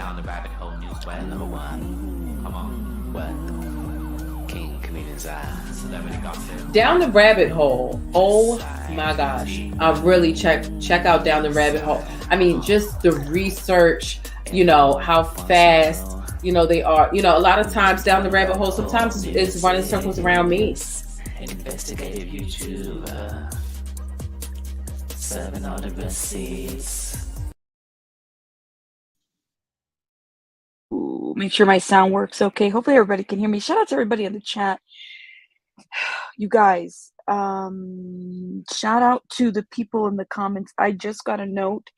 down the rabbit hole news where number one. Come on. What? King Comedian's celebrity gossip. Down the rabbit hole. Oh my gosh. I really check out Down the Rabbit Hole. I mean, just the research, how fast, they are. A lot of times Down the Rabbit Hole, sometimes it's running circles around me. Investigative YouTuber. Serving all the receipts. Ooh, make sure my sound works okay. Hopefully everybody can hear me. Shout out to everybody in the chat. You guys, shout out to the people in the comments. I just got a note,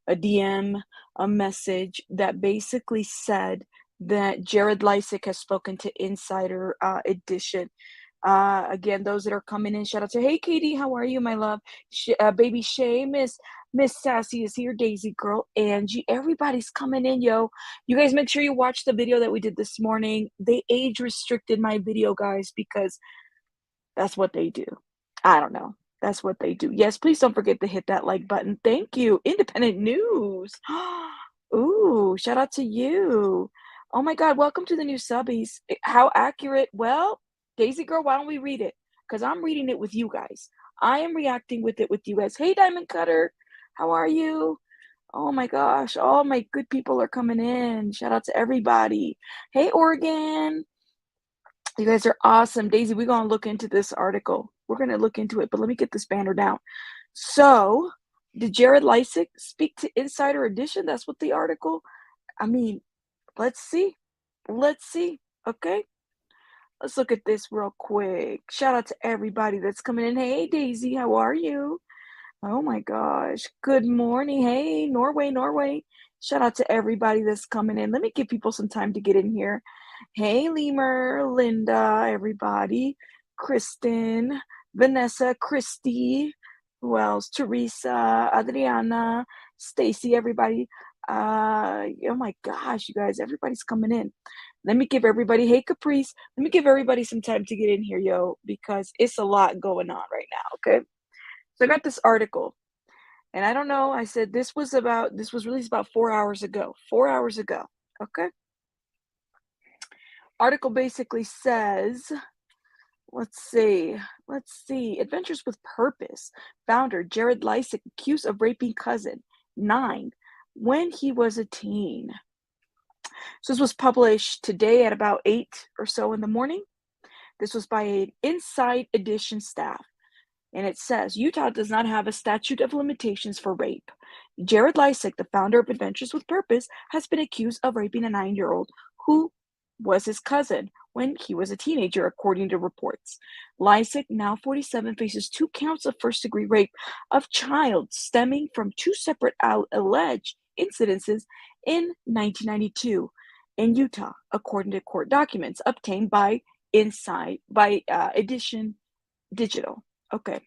a DM, a message that basically said that Jared Leisek has spoken to Insider Edition. Again, those that are coming in, shout out to, hey Katie, how are you, my love? Baby Shay, Miss Sassy is here, Daisy girl, Angie, everybody's coming in, yo. You guys make sure you watch the video that we did this morning. They age restricted my video, guys, because that's what they do. I don't know. That's what they do. Yes, please don't forget to hit that like button. Thank you. Independent News. Ooh, shout out to you. Oh my God, welcome to the new subbies. How accurate? Well, Daisy girl, why don't we read it? Because I'm reading it with you guys. I am reacting with it with you guys. Hey, Diamond Cutter, how are you? Oh my gosh, all my good people are coming in. Shout out to everybody. Hey, Oregon. You guys are awesome. Daisy, we're going to look into this article. We're going to look into it, but let me get this banner down. So, did Jared Leisek speak to Insider Edition? That's what the article. I mean, let's see. Let's see. Okay. Let's look at this real quick. Shout out to everybody that's coming in. Hey, Daisy, how are you? Oh my gosh. Good morning. Hey, Norway. Shout out to everybody that's coming in. Let me give people some time to get in here. Hey, Lemur, Linda, everybody. Kristin, Vanessa, Christy. Who else? Teresa, Adriana, Stacy, everybody. Oh my gosh, you guys, everybody's coming in. Let me give everybody, hey Caprice, let me give everybody some time to get in here, yo, because it's a lot going on right now, okay? So I got this article, and I don't know, I said this was released about 4 hours ago. 4 hours ago, okay? Article basically says, let's see. Adventures with Purpose. Founder Jared Leisek accused of raping cousin, 9, when he was a teen. So this was published today at about 8 or so in the morning. This was by an Inside Edition staff. And it says, Utah does not have a statute of limitations for rape. Jared Leisek, the founder of Adventures with Purpose, has been accused of raping a 9-year-old who was his cousin when he was a teenager, according to reports. Leisek, now 47, faces 2 counts of first-degree rape of child stemming from 2 separate alleged incidences in 1992 in Utah, according to court documents obtained by Edition Digital. Okay.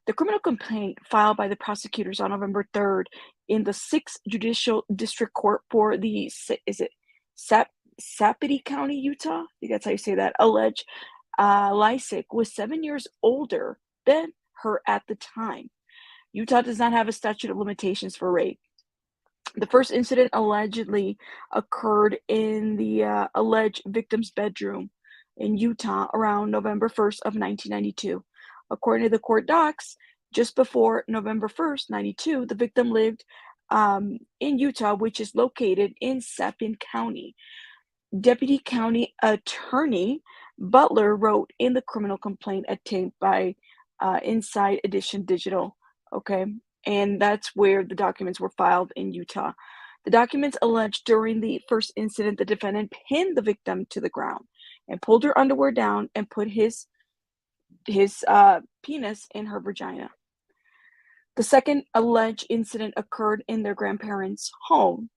The criminal complaint filed by the prosecutors on November 3rd in the 6th Judicial District Court for the, Sapiti County, Utah? I think that's how you say that. Alleged Leisek was 7 years older than her at the time. Utah does not have a statute of limitations for rape. The first incident allegedly occurred in the alleged victim's bedroom in Utah around November 1st of 1992. According to the court docs, just before November 1st, 92, the victim lived in Utah, which is located in Sapin County. Deputy County Attorney Butler wrote in the criminal complaint obtained by Inside Edition Digital. Okay. And that's where the documents were filed in Utah. The documents allege during the first incident, the defendant pinned the victim to the ground and pulled her underwear down and put his penis in her vagina. The second alleged incident occurred in their grandparents' home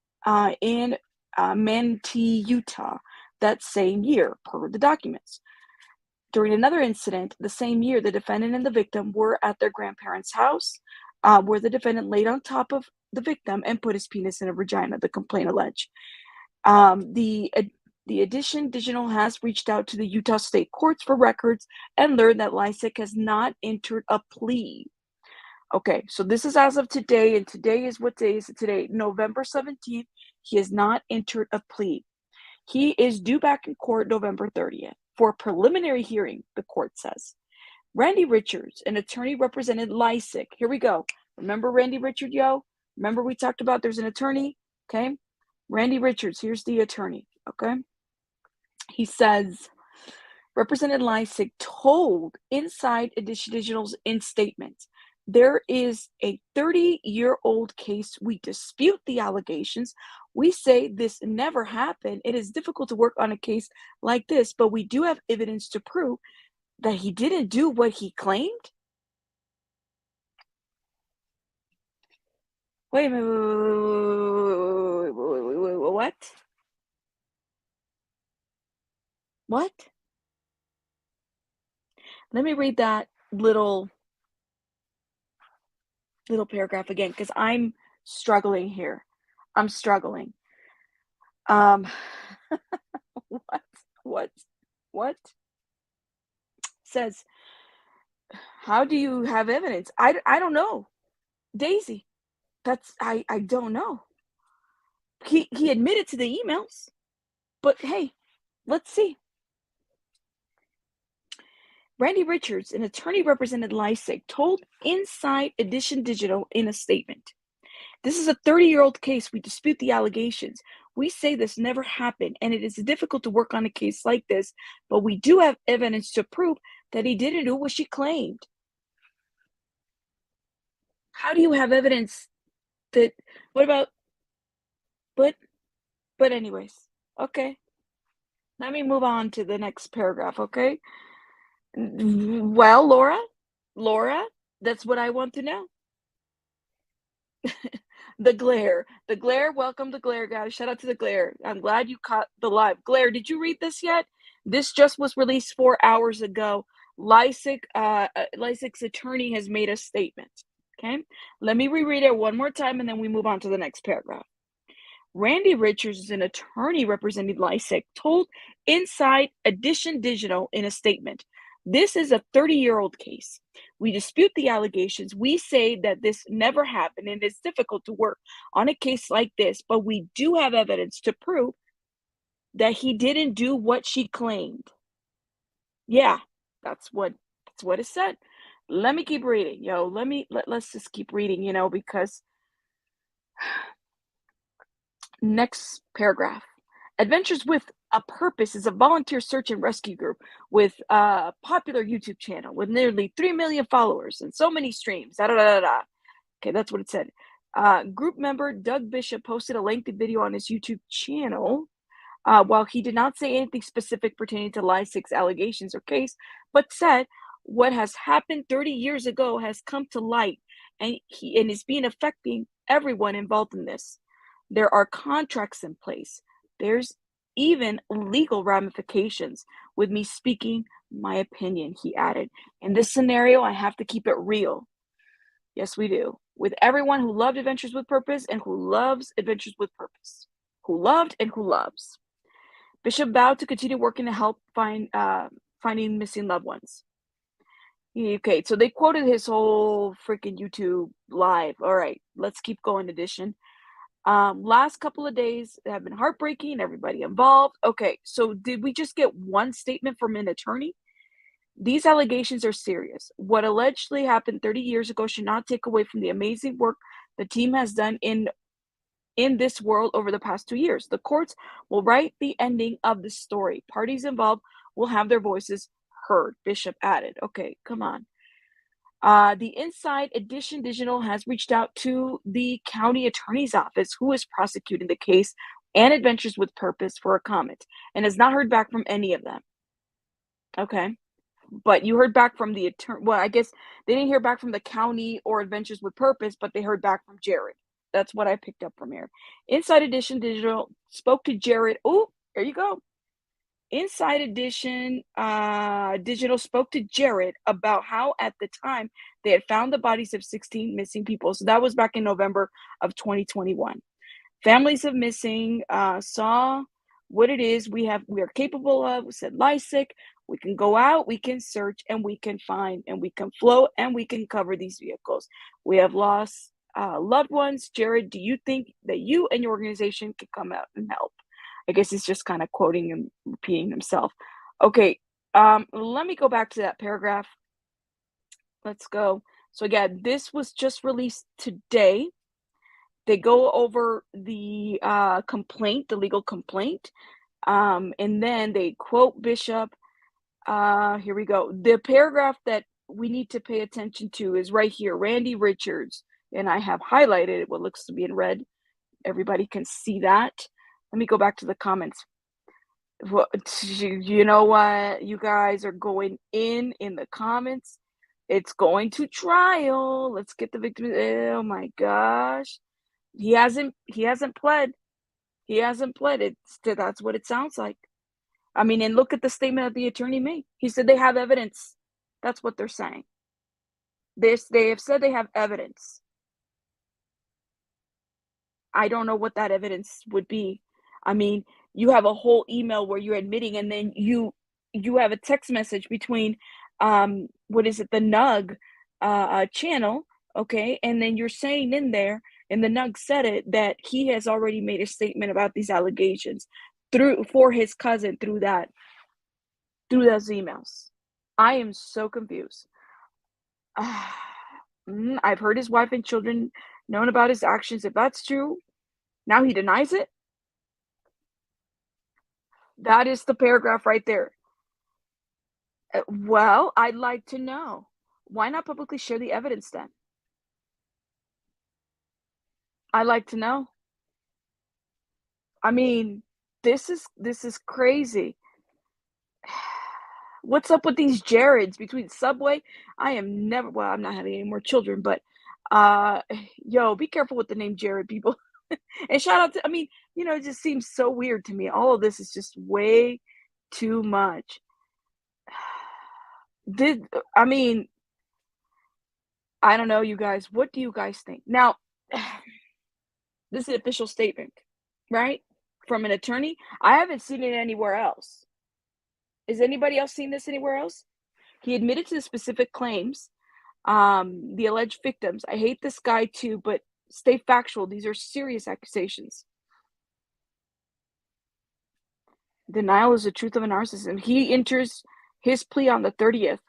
in Manatee, Utah, that same year, per the documents. During another incident, the same year, the defendant and the victim were at their grandparents' house, where the defendant laid on top of the victim and put his penis in her vagina, the complaint alleged. The Edition Digital has reached out to the Utah State Courts for records and learned that Leisek has not entered a plea. Okay, so this is as of today, and today is what day is it today? November 17th. He has not entered a plea. He is due back in court November 30th for a preliminary hearing, the court says. Randy Richards, an attorney, represented LEISEK. Here we go. Remember Randy Richards, yo? Remember we talked about there's an attorney? Okay. Randy Richards, here's the attorney. Okay. He says, Representative LEISEK told Inside Edition Digital's in statement, there is a 30-year-old case. We dispute the allegations. We say this never happened. It is difficult to work on a case like this, but we do have evidence to prove that he didn't do what he claimed. Wait a minute. What? What? Let me read that little paragraph again, because I'm struggling here. I'm struggling. What? Says, how do you have evidence? I don't know. Daisy, I don't know. He admitted to the emails, but hey, let's see. Randy Richards, an attorney represented LEISEK, told Inside Edition Digital in a statement, this is a 30-year-old case. We dispute the allegations. We say this never happened, and it is difficult to work on a case like this, but we do have evidence to prove that he didn't do what she claimed. How do you have evidence that, what about, but anyways, okay. Let me move on to the next paragraph, okay? Well, Laura, that's what I want to know. The glare, welcome the glare, guys. Shout out to the glare. I'm glad you caught the live. Glare, did you read this yet? This just was released 4 hours ago. LEISEK'S attorney has made a statement. Okay, let me reread it one more time and then we move on to the next paragraph. Randy Richards is an attorney representing LEISEK, told Inside Edition Digital in a statement, this is a 30-year-old case. We dispute the allegations. We say that this never happened and it's difficult to work on a case like this, but we do have evidence to prove that he didn't do what she claimed. Yeah, that's what it said. Let me keep reading, yo. Let's just keep reading, because next paragraph. Adventures with a Purpose is a volunteer search and rescue group with a popular YouTube channel with nearly 3 million followers and so many streams. Okay, that's what it said. Group member Doug Bishop posted a lengthy video on his YouTube channel. While he did not say anything specific pertaining to LEISEK'S allegations or case, but said what has happened 30 years ago has come to light and is being affecting everyone involved in this. There are contracts in place. There's even legal ramifications with me speaking my opinion, he added. In this scenario, I have to keep it real. Yes, we do. With everyone who loved Adventures with Purpose and who loves Adventures with Purpose. Who loved and who loves. Bishop vowed to continue working to help finding missing loved ones. Okay, so they quoted his whole freaking YouTube live. All right, let's keep going, Edition. Last couple of days have been heartbreaking, everybody involved. Okay, so did we just get one statement from an attorney? These allegations are serious. What allegedly happened 30 years ago should not take away from the amazing work the team has done in this world over the past 2 years. The courts will write the ending of the story. Parties involved will have their voices heard, Bishop added. Okay, come on. The Inside Edition Digital has reached out to the county attorney's office who is prosecuting the case and Adventures with Purpose for a comment and has not heard back from any of them. Okay. But you heard back from the attorney. Well, I guess they didn't hear back from the county or Adventures with Purpose, but they heard back from Jared. That's what I picked up from here. Inside Edition Digital spoke to Jared. Oh, there you go. Inside Edition Digital spoke to Jared about how at the time they had found the bodies of 16 missing people. So that was back in November of 2021. Families of missing saw what it is we are capable of. We said LEISEK. We can go out, we can search, and we can find, and we can float, and we can cover these vehicles. We have lost loved ones. Jared, do you think that you and your organization can come out and help? I guess he's just kind of quoting and repeating himself. Okay, let me go back to that paragraph. Let's go. So again, this was just released today. They go over the complaint, the legal complaint, and then they quote Bishop. Here we go. The paragraph that we need to pay attention to is right here, Randy Richards, and I have highlighted what looks to be in red. Everybody can see that. Let me go back to the comments. Well, you know what? You guys are going in the comments. It's going to trial. Let's get the victim. Oh my gosh. He hasn't pled. He hasn't pled. That's what it sounds like. I mean, and look at the statement that the attorney made. He said they have evidence. That's what they're saying. They have said they have evidence. I don't know what that evidence would be. I mean, you have a whole email where you're admitting, and then you have a text message between what is it, the NUG channel, okay? And then you're saying in there, and the NUG said it, that he has already made a statement about these allegations for his cousin through those emails. I am so confused. I've heard his wife and children known about his actions. If that's true, now he denies it. That is the paragraph right there. Well, I'd like to know. Why not publicly share the evidence then? I'd like to know. I mean, this is crazy. What's up with these Jareds between Subway? I'm not having any more children, but yo, be careful with the name Jared, people. And shout out to, I mean, it just seems so weird to me. All of this is just way too much. I mean, I don't know, you guys. What do you guys think? Now, this is an official statement, right? From an attorney. I haven't seen it anywhere else. Is anybody else seen this anywhere else? He admitted to the specific claims, the alleged victims. I hate this guy too, but stay factual. These are serious accusations. Denial is the truth of a narcissist. He enters his plea on the 30th.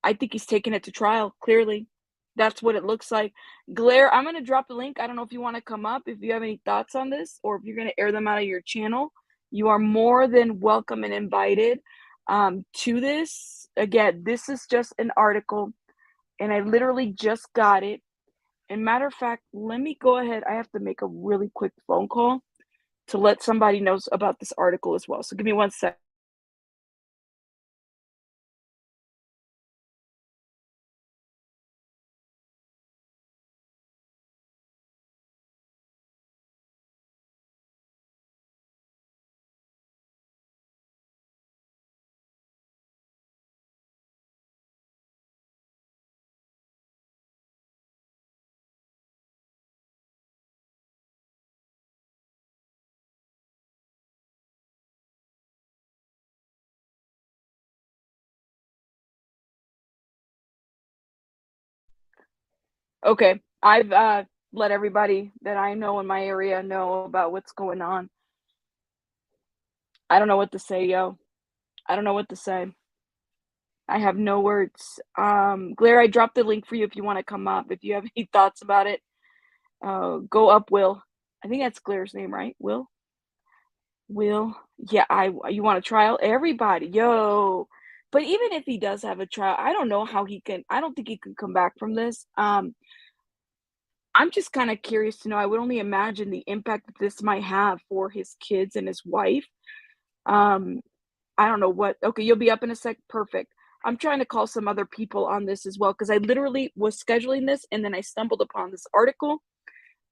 I think he's taking it to trial, clearly. That's what it looks like. Glare, I'm going to drop a link. I don't know if you want to come up, if you have any thoughts on this, or if you're going to air them out of your channel. You are more than welcome and invited to this. Again, this is just an article, and I literally just got it. And matter of fact, let me go ahead. I have to make a really quick phone call to let somebody know about this article as well. So give me 1 sec. Okay, I've let everybody that I know in my area know about what's going on. I don't know what to say, yo. I don't know what to say. I have no words. Glare, I dropped the link for you if you want to come up. If you have any thoughts about it, go up, Will. I think that's Glare's name, right? Will? Yeah, you want a trial? Everybody, yo. But even if he does have a trial, I don't know how I don't think he can come back from this. I'm just kind of curious to know. I would only imagine the impact that this might have for his kids and his wife. Um, I don't know what. Okay, you'll be up in a sec. Perfect. I'm trying to call some other people on this as well because I literally was scheduling this and then I stumbled upon this article.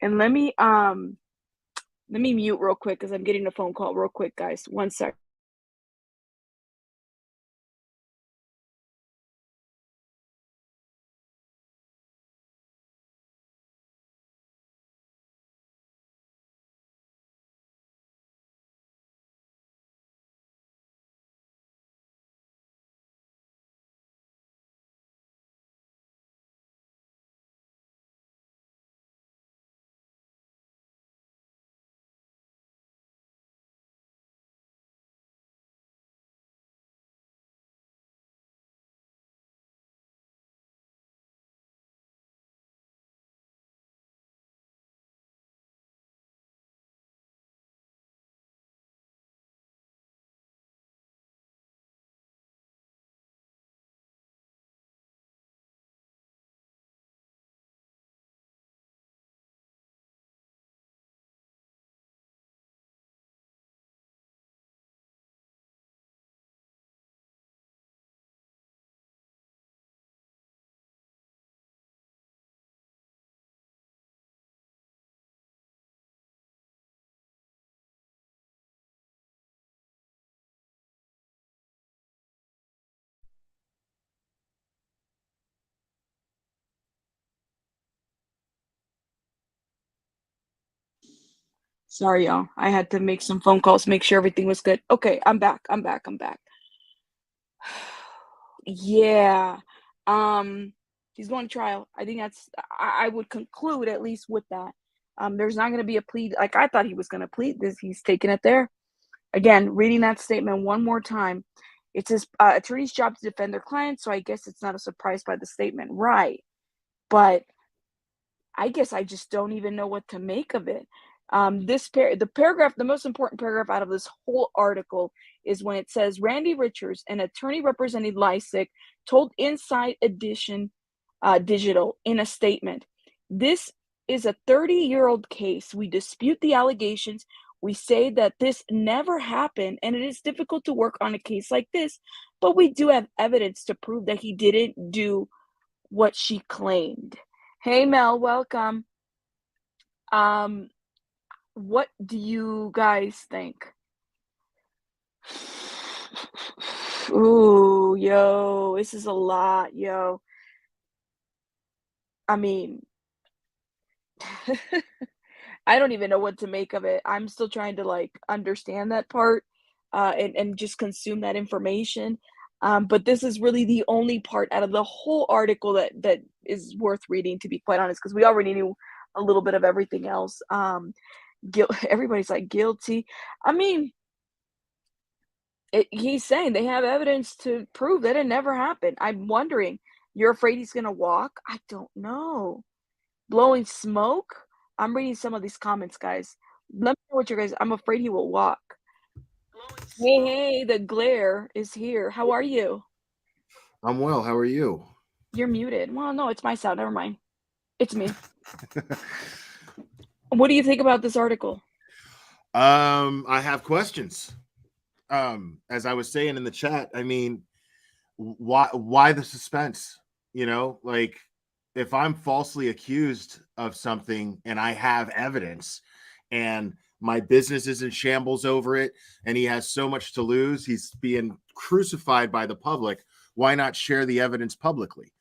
And let me mute real quick because I'm getting a phone call real quick, guys. 1 sec. Sorry, y'all. I had to make some phone calls, make sure everything was good. Okay, I'm back. Yeah. He's going to trial. I think I would conclude at least with that. There's not going to be a plea. Like I thought he was going to plead this. He's taking it there. Again, reading that statement one more time. It's his attorney's job to defend their client, so I guess it's not a surprise by the statement. Right. But I guess I just don't even know what to make of it. The paragraph, the most important paragraph out of this whole article is when it says Randy Richards, an attorney representing Leisek, told Inside Edition Digital in a statement, "This is a 30-year-old case. We dispute the allegations. We say that this never happened, and it is difficult to work on a case like this, but we do have evidence to prove that he didn't do what she claimed." Hey, Mel, welcome. What do you guys think? Ooh, yo, this is a lot, yo. I mean, I don't even know what to make of it. I'm still trying to like understand that part, and just consume that information. But this is really the only part out of the whole article that is worth reading, to be quite honest, because we already knew a little bit of everything else. Everybody's like guilty. I mean, he's saying they have evidence to prove that it never happened. I'm wondering, you're afraid he's gonna walk? I don't know. Blowing smoke? I'm reading some of these comments, guys. Let me know what you guys. I'm afraid he will walk. Hey, the glare is here. How are you? I'm well. How are you? You're muted. Well, no, it's my sound. Never mind. It's me. What do you think about this article? I have questions. As I was saying in the chat, I mean, why the suspense? You know, like if I'm falsely accused of something and I have evidence and my business is in shambles over it and he has so much to lose, he's being crucified by the public, why not share the evidence publicly?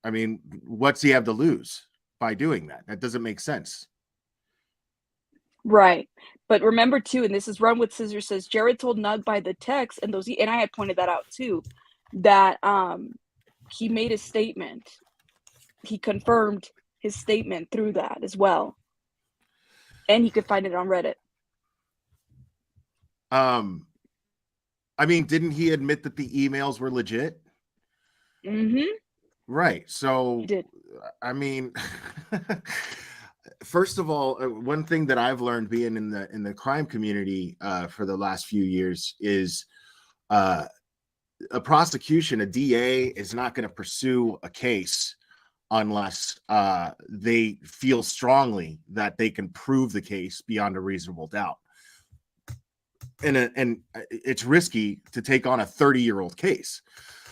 I mean, what's he have to lose by doing that? That doesn't make sense. Right. But remember too, and this is Run with Scissors says, Jared told Nug by the text, and I had pointed that out too, that he made a statement. He confirmed his statement through that as well. And you could find it on Reddit. I mean, didn't he admit that the emails were legit? Mm-hmm. Right. So He did. I mean, first of all, one thing that I've learned being in the crime community for the last few years is a prosecution, a DA is not going to pursue a case unless they feel strongly that they can prove the case beyond a reasonable doubt. And it's risky to take on a 30-year-old case.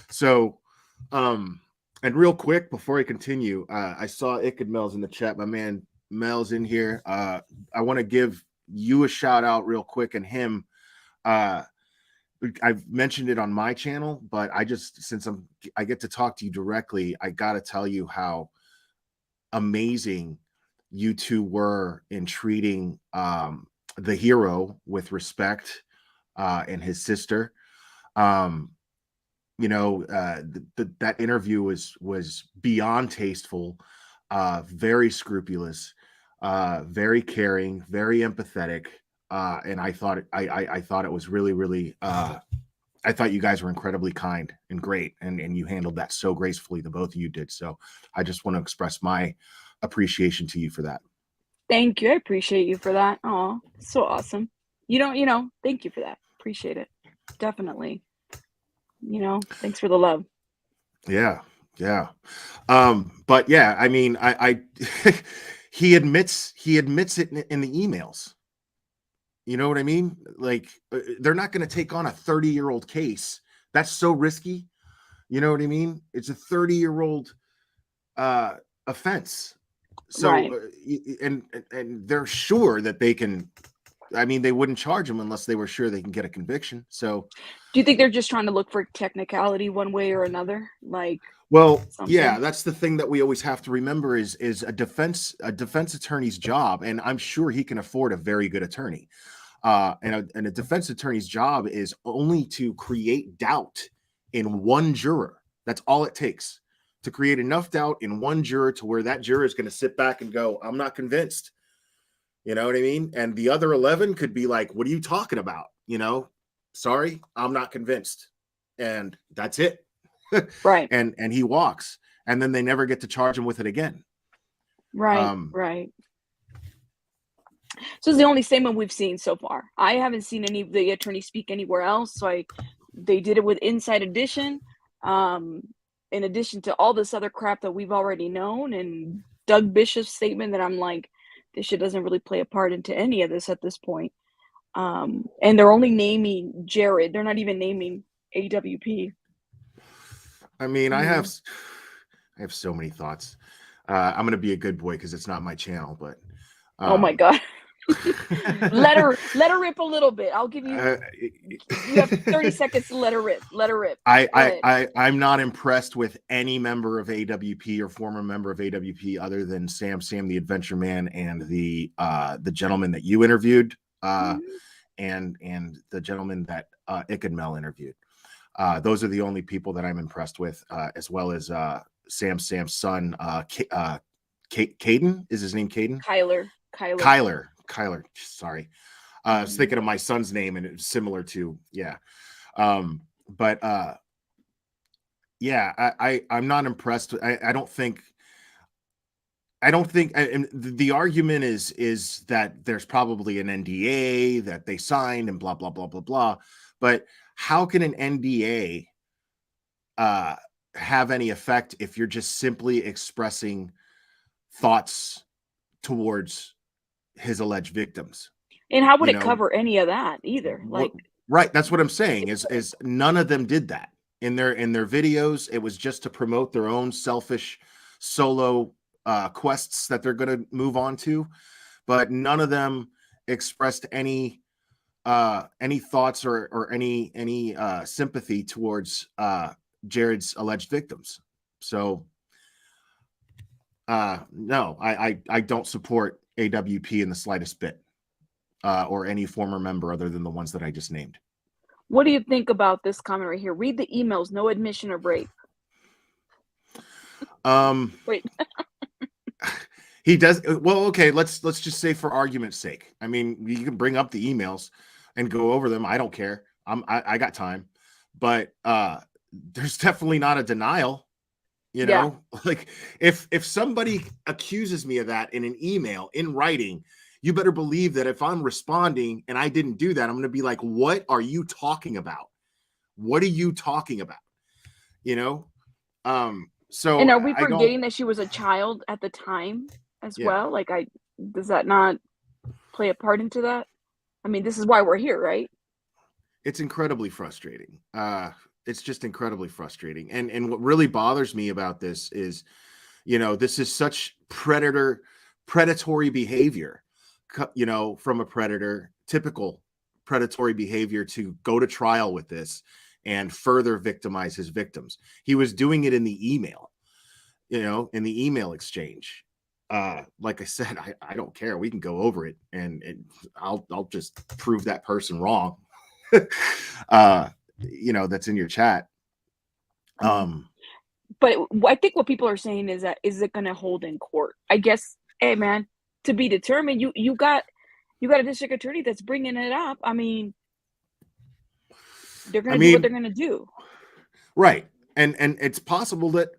So, and real quick before I continue, I saw Ikad Mel's in the chat. My man Mel's in here. I want to give you a shout out real quick, and him. I've mentioned it on my channel, but since I get to talk to you directly, I got to tell you how amazing you two were in treating the hero with respect, and his sister. You know, that interview was beyond tasteful, very scrupulous, very caring, very empathetic. And I thought it was really, really, I thought you guys were incredibly kind and great, and you handled that so gracefully. The both of you did. So I just want to express my appreciation to you for that. Thank you. I appreciate you for that. Oh, so awesome. Thank you for that. Appreciate it. Definitely. Thanks for the love. Yeah. But yeah, I mean, I he admits it in the emails. You know what I mean? Like, they're not going to take on a 30-year-old case. That's so risky. You know what I mean? It's a 30-year-old offense. So, right. And they're sure that they can. I mean, they wouldn't charge him unless they were sure they can get a conviction. So, do you think they're just trying to look for technicality one way or another? Like, Well, something. yeah, that's the thing that we always have to remember is a defense attorney's job, and I'm sure he can afford a very good attorney. And a defense attorney's job is only to create doubt in one juror. That's all it takes, to create enough doubt in one juror to where that juror is going to sit back and go, I'm not convinced. You know what I mean? And the other 11 could be like, what are you talking about? You know, sorry, I'm not convinced. And that's it. Right. And he walks, and then they never get to charge him with it again. Right. Right. So it's the only statement we've seen so far. I haven't seen any of the attorneys speak anywhere else. So they did it with Inside Edition, in addition to all this other crap that we've already known, and Doug Bishop's statement that I'm like, this shit doesn't really play a part into any of this at this point. And they're only naming Jared. They're not even naming AWP. I mean, I have so many thoughts. I'm going to be a good boy because it's not my channel, but oh my God. let her rip a little bit. I'll give you you have 30 seconds to let her rip. I'm not impressed with any member of AWP or former member of AWP other than Sam the Adventure Man and the gentleman that you interviewed, and the gentleman that Ikadmel interviewed. Those are the only people that I'm impressed with, as well as Sam's son, Caden. Is his name Caden? Kyler. Sorry. I was thinking of my son's name, and it's similar to, yeah. I'm not impressed. I don't think and the argument is that there's probably an NDA that they signed and blah, blah, blah, blah, blah. But how can an NDA have any effect if you're just simply expressing thoughts towards his alleged victims? And how would it cover any of that either? Like, right. That's what I'm saying is none of them did that in their videos. It was just to promote their own selfish solo quests that they're going to move on to, but none of them expressed any thoughts or any sympathy towards Jared's alleged victims. So no, I don't support AWP in the slightest bit, or any former member other than the ones that I just named. What do you think about this comment right here? Read the emails, no admission of rape. Wait. He does. Well, okay, let's just say for argument's sake. I mean, you can bring up the emails and go over them. I don't care. I got time. But there's definitely not a denial. You know, like if somebody accuses me of that in an email in writing, you better believe that if I'm responding and I didn't do that, I'm going to be like, what are you talking about? What are you talking about? You know? So, and are we forgetting that she was a child at the time as well? Like, does that not play a part into that? I mean, this is why we're here, right? It's incredibly frustrating. It's just incredibly frustrating. And what really bothers me about this is, this is such predatory behavior, from a predator, typical predatory behavior to go to trial with this and further victimize his victims. He was doing it in the email, in the email exchange. Like I said, I don't care. We can go over it and I'll just prove that person wrong. That's in your chat. But I think what people are saying is that, is it going to hold in court? I guess, hey man, to be determined. You got a district attorney that's bringing it up. I mean, they're going to do what they're going to do. Right. And it's possible that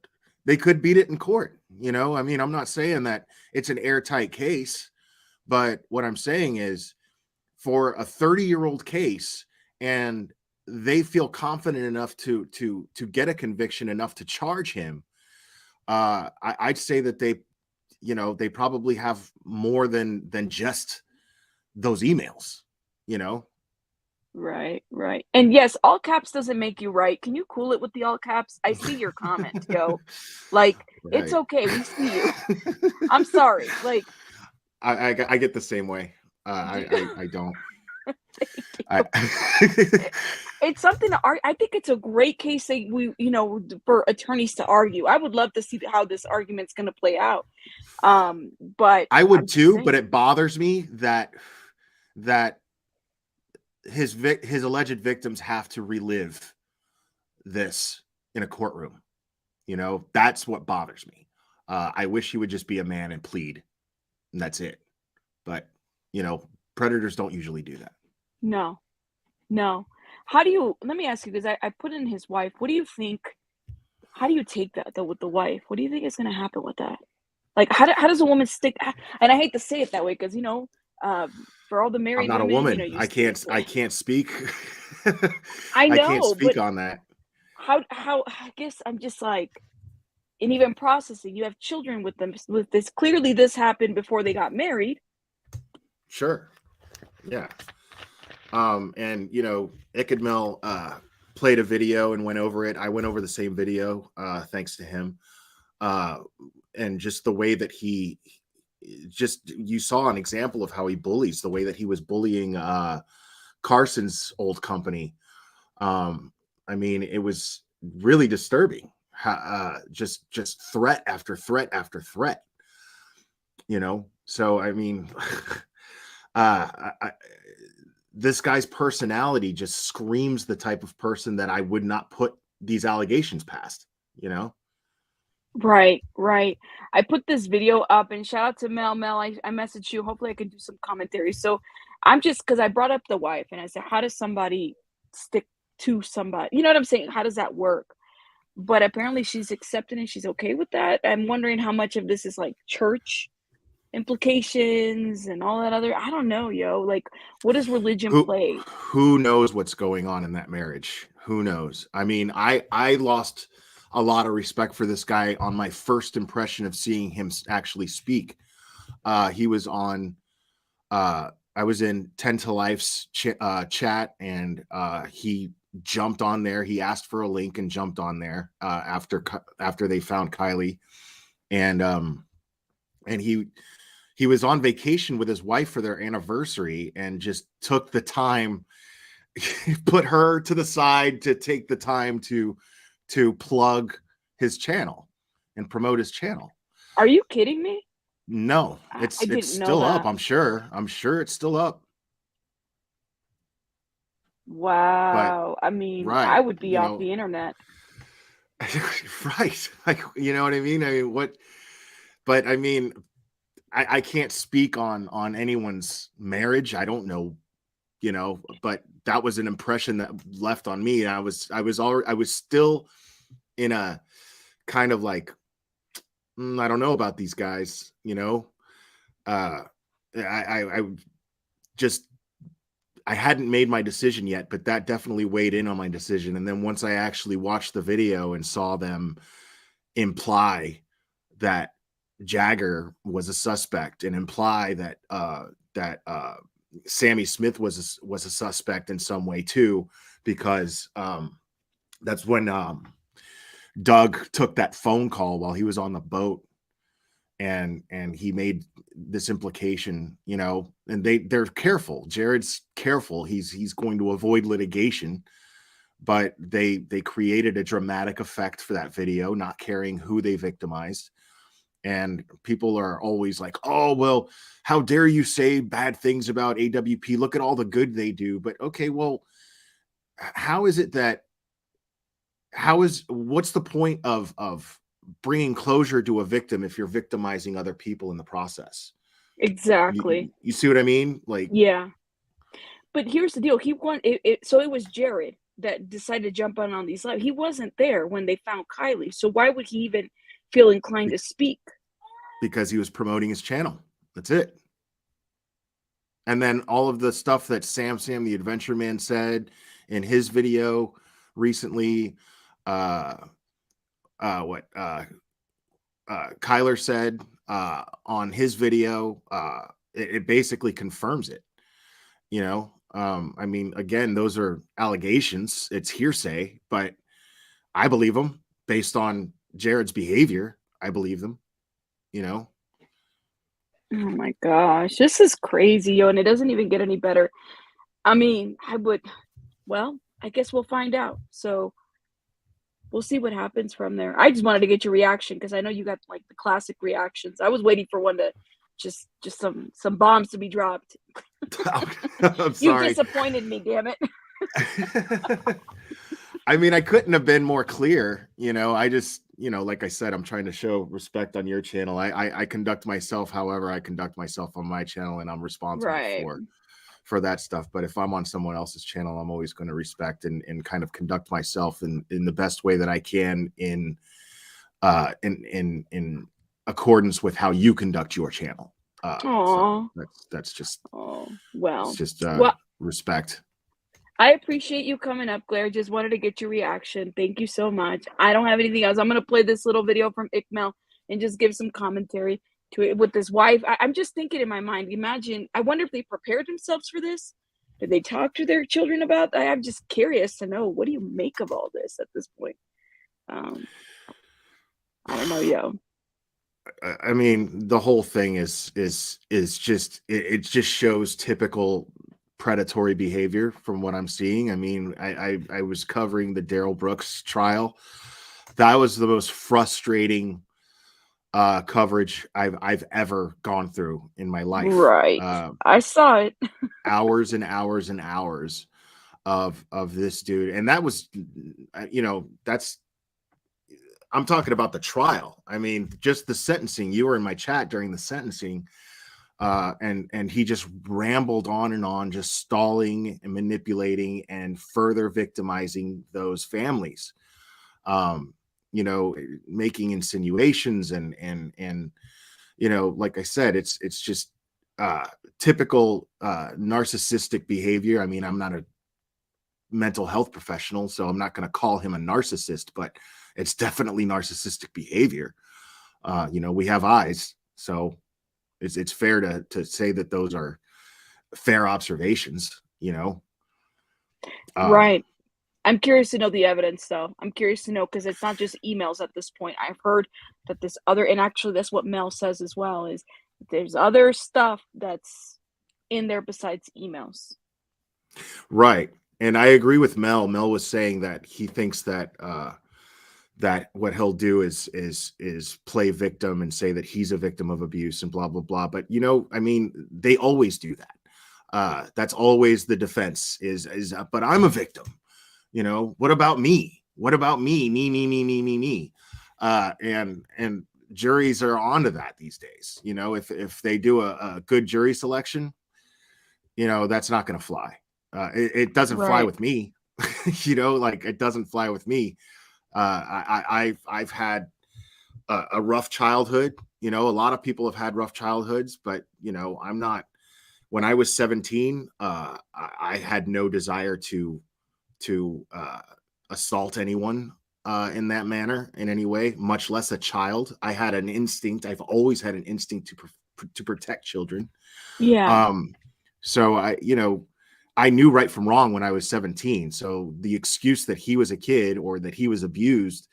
they could beat it in court. I mean, I'm not saying that it's an airtight case, but what I'm saying is for a 30-year-old case, and they feel confident enough to get a conviction enough to charge him. I'd say that they probably have more than just those emails, Right. And yes, all caps doesn't make you right. Can you cool it with the all caps? I see your comment, yo. Like, right. It's okay. We see you. I'm sorry. Like, I get the same way. I don't. I, It's something to argue. I think it's a great case that for attorneys to argue. I would love to see how this argument's going to play out. But I would I'm just too, saying. but it bothers me that his alleged victims have to relive this in a courtroom. That's what bothers me. I wish he would just be a man and plead, and that's it. But predators don't usually do that. No. Let me ask you, because I put in his wife. What do you think? How do you take that though with the wife? What do you think is going to happen with that? Like, how does a woman stick? And I hate to say it that way, because for all the married I'm not women, a woman. I can't speak. I know, I can't speak but on that. How I guess I'm just like, and even processing. You have children with them with this. Clearly, this happened before they got married. Sure. Yeah. And Ikadmel played a video and went over it. I went over the same video, thanks to him. And just the way that you saw an example of how he bullies, the way that he was bullying Carson's old company. I mean, it was really disturbing. Just threat after threat after threat. So I mean, this guy's personality just screams the type of person that I would not put these allegations past. Right. I put this video up, and shout out to Mel. I messaged you. Hopefully I can do some commentary. So I'm just, because I brought up the wife and I said, how does somebody stick to somebody? You know what I'm saying? How does that work? But apparently she's accepted and she's okay with that. I'm wondering how much of this is like church implications and all that other. I don't know, like, what does religion play? Who knows what's going on in that marriage? Who knows? I mean, I lost a lot of respect for this guy on my first impression of seeing him actually speak. He was on I was in 10 to Life's chat, and he jumped on there. He asked for a link and jumped on there after they found Kylie, and he was on vacation with his wife for their anniversary, and just took the time, put her to the side to take the time to plug his channel and promote his channel. Are you kidding me? No, it's still up. I'm sure it's still up. Wow. But, I mean, right, I would be off the internet. Right. Like, you know what I mean? I mean, what? But I mean, I can't speak on anyone's marriage. I don't know, but that was an impression that left on me. I was still in a kind of like, I don't know about these guys, I hadn't made my decision yet, but that definitely weighed in on my decision. And then once I actually watched the video and saw them imply that Jagger was a suspect, and imply that Sammy Smith was a suspect in some way too, because that's when Doug took that phone call while he was on the boat, and he made this implication, and they're careful. Jared's careful. He's going to avoid litigation, but they created a dramatic effect for that video, not caring who they victimized. And people are always like, oh, well, how dare you say bad things about AWP? Look at all the good they do. But okay, well, what's the point of bringing closure to a victim if you're victimizing other people in the process? Exactly. You see what I mean? Like, yeah. But here's the deal. He won it. So it was Jared that decided to jump on these lives. He wasn't there when they found Kylie. So why would he even feel inclined to speak? Because he was promoting his channel. That's it. And then all of the stuff that Sam the Adventure Man said in his video recently, Kyler said on his video, it basically confirms it. I mean, again, those are allegations. It's hearsay, but I believe them based on Jared's behavior. I believe them. Oh my gosh, this is crazy, and it doesn't even get any better. I mean, well, I guess we'll find out. So we'll see what happens from there. I just wanted to get your reaction because I know you got like the classic reactions. I was waiting for one to just some bombs to be dropped. I'm You sorry. disappointed me, damn it. I mean, I couldn't have been more clear. I just, like I said, I'm trying to show respect on your channel. I conduct myself however I conduct myself on my channel, and I'm responsible Right. for that stuff. But if I'm on someone else's channel, I'm always going to respect and kind of conduct myself in the best way that I can in accordance with how you conduct your channel. So that's just, well, it's just well, respect. I appreciate you coming up, Claire. Just wanted to get your reaction. Thank you so much. I don't have anything else. I'm going to play this little video from Ikmel and just give some commentary to it with his wife. I'm just thinking in my mind, imagine, I wonder if they prepared themselves for this. Did they talk to their children about that? I'm just curious to know, what do you make of all this at this point? I don't know, yo. I mean, the whole thing is just, it just shows typical predatory behavior from what I'm seeing. I mean, I was covering the Darrell Brooks trial. That was the most frustrating coverage I've ever gone through in my life. Right. I saw it. Hours and hours and hours of this dude. And that was, I'm talking about the trial. I mean, just the sentencing. You were in my chat during the sentencing. And he just rambled on, just stalling and manipulating and further victimizing those families. Making insinuations and like I said, it's just typical narcissistic behavior. I mean, I'm not a mental health professional, so I'm not going to call him a narcissist, but it's definitely narcissistic behavior. We have eyes, so it's fair to say that those are fair observations, Right. I'm curious to know the evidence, though. I'm curious to know, because it's not just emails at this point. I've heard that this other, and actually that's what Mel says as well, is there's other stuff that's in there besides emails. Right. And I agree with Mel. Mel was saying that he thinks that that what he'll do is play victim and say that he's a victim of abuse and blah blah blah. But I mean, they always do that. That's always the defense is but I'm a victim. What about me? What about me? Me. And juries are onto that these days. If they do a good jury selection, that's not going to fly. It doesn't fly with me. It doesn't fly with me. I've had a rough childhood. A lot of people have had rough childhoods, but I'm not. When I was 17, I had no desire to assault anyone in that manner in any way, much less a child. I had an instinct. I've always had an instinct to protect children. Yeah. So I knew right from wrong when I was 17. So the excuse that he was a kid or that he was abused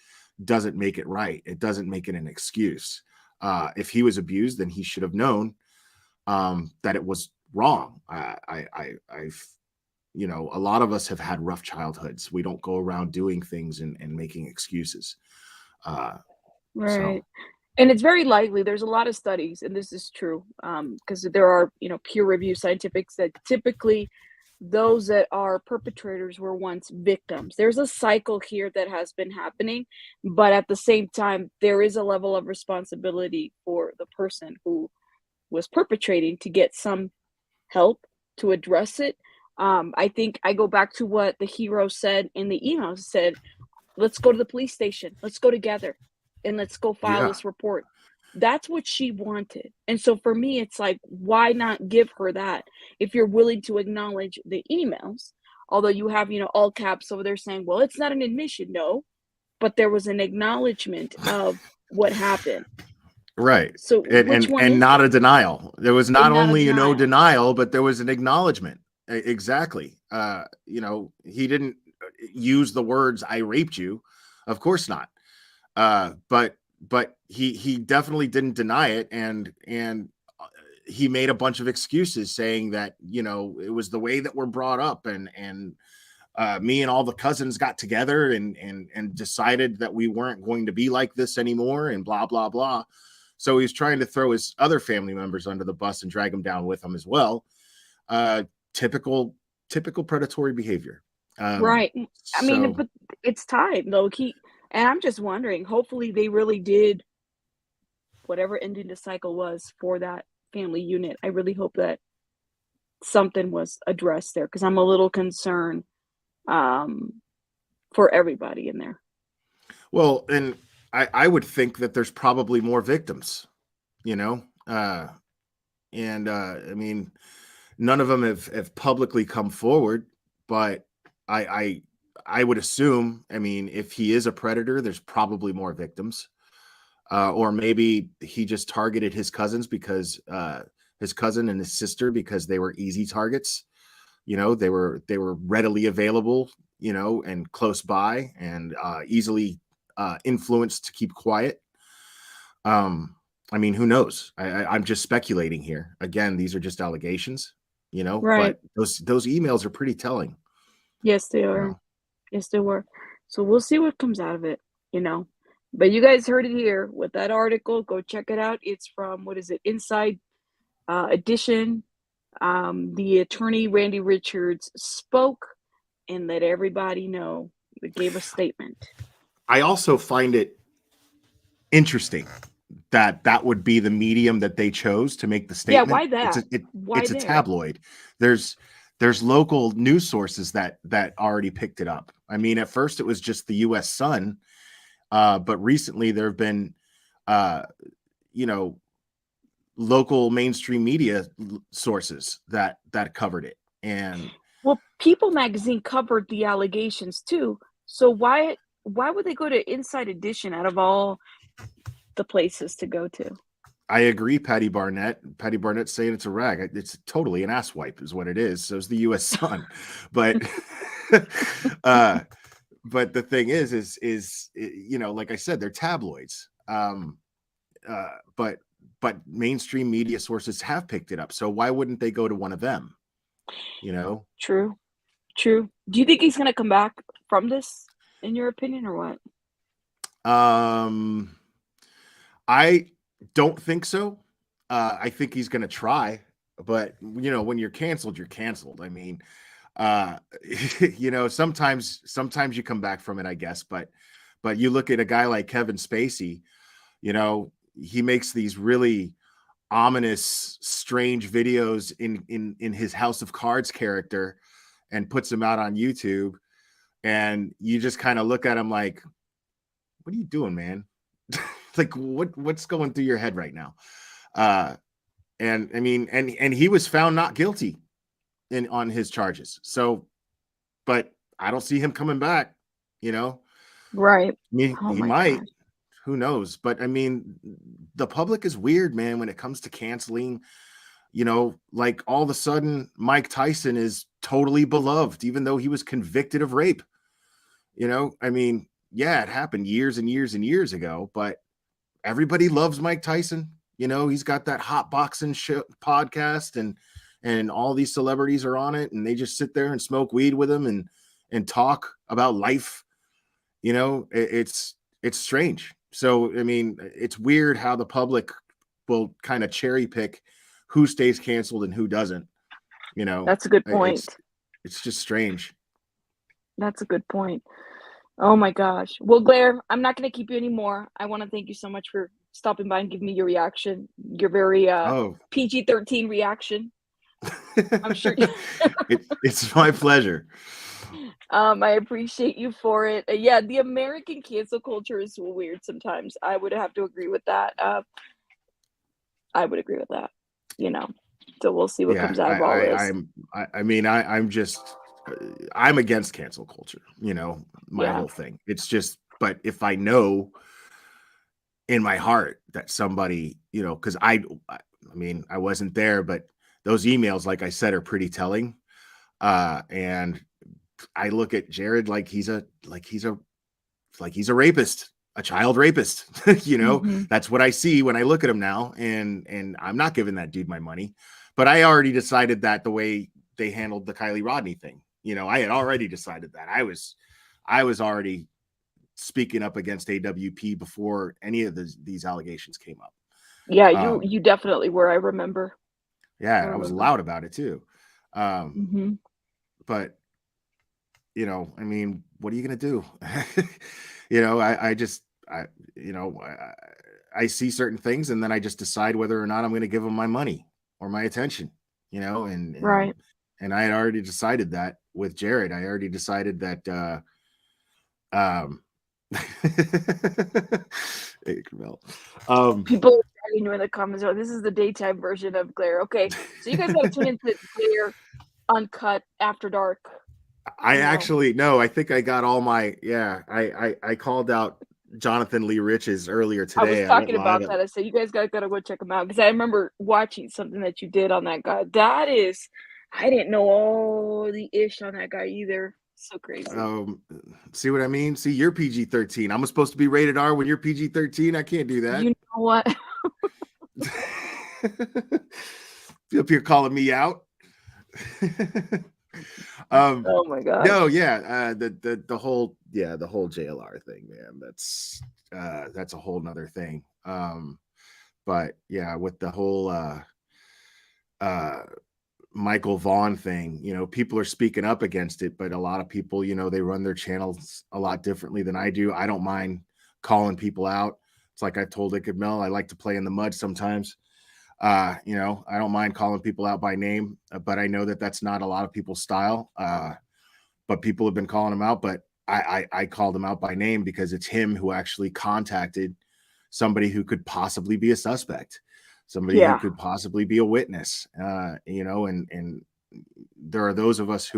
doesn't make it right. It doesn't make it an excuse. If he was abused, then he should have known that it was wrong. I've a lot of us have had rough childhoods. We don't go around doing things and making excuses. Right. So. And it's very likely, there's a lot of studies, and this is true, because there are, peer-reviewed scientifics that typically those that are perpetrators were once victims. There's a cycle here that has been happening, but at the same time, there is a level of responsibility for the person who was perpetrating to get some help to address it. I think I go back to what the hero said in the email. He said, let's go to the police station. Let's go together and let's go file this report. That's what she wanted. And so for me, it's like, why not give her that? If you're willing to acknowledge the emails, although you have, all caps over there saying, well, it's not an admission. No, but there was an acknowledgement of what happened. Right. So and not a denial. There was not only denial, but there was an acknowledgement. Exactly. He didn't use the words "I raped you." Of course not. But he definitely didn't deny it, and he made a bunch of excuses saying that, it was the way that we're brought up, and me and all the cousins got together and decided that we weren't going to be like this anymore, and blah, blah, blah. So he's trying to throw his other family members under the bus and drag them down with him as well. Typical predatory behavior. Right. I mean, but it's time though. And I'm just wondering, hopefully they really did whatever ending the cycle was for that family unit. I really hope that something was addressed there, because I'm a little concerned for everybody in there. Well, and I would think that there's probably more victims, I mean, none of them have publicly come forward, but I would assume, I mean, if he is a predator, there's probably more victims. Or maybe he just targeted his cousins because his cousin and his sister, because they were easy targets. They were readily available, and close by, and easily influenced to keep quiet. I mean, who knows? I'm just speculating here. Again, these are just allegations, Right. but those emails are pretty telling. Yes, they are. Yes, they were. So we'll see what comes out of it, But you guys heard it here with that article. Go check it out. It's from, what is it, Inside Edition. The attorney, Randy Richards, spoke and let everybody know. He gave a statement. I also find it interesting that would be the medium that they chose to make the statement. Yeah, why that? It's a tabloid. There's local news sources that already picked it up. I mean, at first it was just the U.S. Sun, but recently there have been, local mainstream media sources that covered it. And well, People Magazine covered the allegations too. So why would they go to Inside Edition out of all the places to go to? I agree, Patty Barnett's saying it's a rag. It's totally an ass wipe is what it is. So is the U.S. Sun. But but the thing is like I said, they're tabloids. But mainstream media sources have picked it up. So why wouldn't they go to one of them? True. Do you think he's going to come back from this, in your opinion, or what? I don't think so. I think he's going to try, but when you're canceled, you're canceled. I mean, sometimes you come back from it, I guess, but you look at a guy like Kevin Spacey, he makes these really ominous, strange videos in his House of Cards character and puts them out on YouTube. And you just kind of look at him like, what are you doing, man? Like what's going through your head right now? And I mean, and he was found not guilty on his charges. So, but I don't see him coming back, Right. He might. God. Who knows? But I mean, the public is weird, man, when it comes to canceling. Like all of a sudden Mike Tyson is totally beloved, even though he was convicted of rape. I mean, yeah, it happened years and years and years ago, but everybody loves Mike Tyson. He's got that hot boxing show podcast, and all these celebrities are on it, and they just sit there and smoke weed with him and talk about life. It's strange. So, I mean, it's weird how the public will kind of cherry pick who stays canceled and who doesn't. That's a good point. It's just strange. That's a good point. Oh my gosh. Well, Blair, I'm not going to keep you anymore. I want to thank you so much for stopping by and giving me your reaction. Your very PG-13 reaction. I'm sure. It's my pleasure. I appreciate you for it. Yeah, the American cancel culture is weird sometimes. I would have to agree with that. I would agree with that. So we'll see what comes out of all this. I'm against cancel culture. My whole thing. It's just, but if I know in my heart that somebody, because I mean, I wasn't there, but those emails, like I said, are pretty telling. And I look at Jared like he's a rapist. a child rapist. That's what I see when I look at him now, and I'm not giving that dude my money. But I already decided that the way they handled the Kylie Rodney thing, I had already decided that. I was already speaking up against AWP before any of these allegations came up. Yeah, you definitely were. I remember. Yeah, I was loud about it too. But I mean, what are you gonna do? I see certain things, and then I just decide whether or not I'm going to give them my money or my attention. Right. And I had already decided that with Jared. I already decided that. Hey, Camille. People are tagging you in the comments. Oh, this is the daytime version of Glare. Okay, so you guys got to tune into Glare Uncut After Dark. Actually, no, I think I got all my, I called out Jonathan Lee Riches earlier today. I was talking about that. I said, you guys got to go check him out, because I remember watching something that you did on that guy. I didn't know all the ish on that guy either. So crazy. See what I mean? See, you're PG-13. I'm supposed to be rated R when you're PG-13. I can't do that. You know what? You up here calling me out? Oh my god. No, yeah. The whole JLR thing, man. That's a whole nother thing. But yeah, with the whole Michael Vaughn thing, people are speaking up against it, but a lot of people, they run their channels a lot differently than I do. I don't mind calling people out. It's like I told Icked Mel, I like to play in the mud sometimes. I don't mind calling people out by name, but I know that that's not a lot of people's style. But people have been calling him out, but I called him out by name because it's him who actually contacted somebody who could possibly be a suspect, somebody who could possibly be a witness, and there are those of us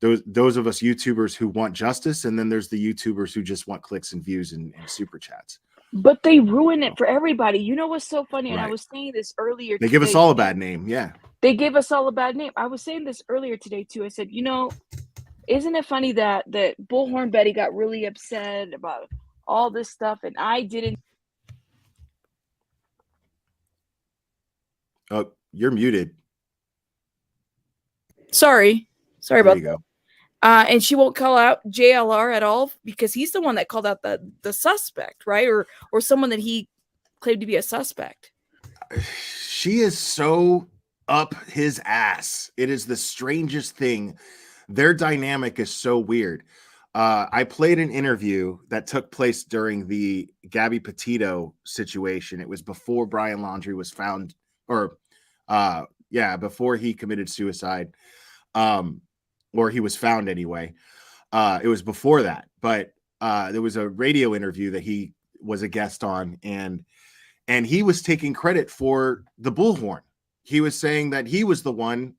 YouTubers who want justice. And then there's the YouTubers who just want clicks and views and super chats. But they ruin it for everybody. You know what's so funny? And I was saying this earlier today. They give us all a bad name. Yeah. They gave us all a bad name. I was saying this earlier today too. I said, isn't it funny that Bullhorn Betty got really upset about all this stuff and I didn't? Oh, you're muted. Sorry There about you go. and she won't call out JLR at all because he's the one that called out the suspect, right? Or someone that he claimed to be a suspect. She is so up his ass. It is the strangest thing. Their dynamic is so weird. I played an interview that took place during the Gabby Petito situation. It was before Brian Laundrie was found, before he committed suicide. Or he was found anyway. It was before that, but there was a radio interview that he was a guest on, and he was taking credit for the bullhorn. He was saying that he was the one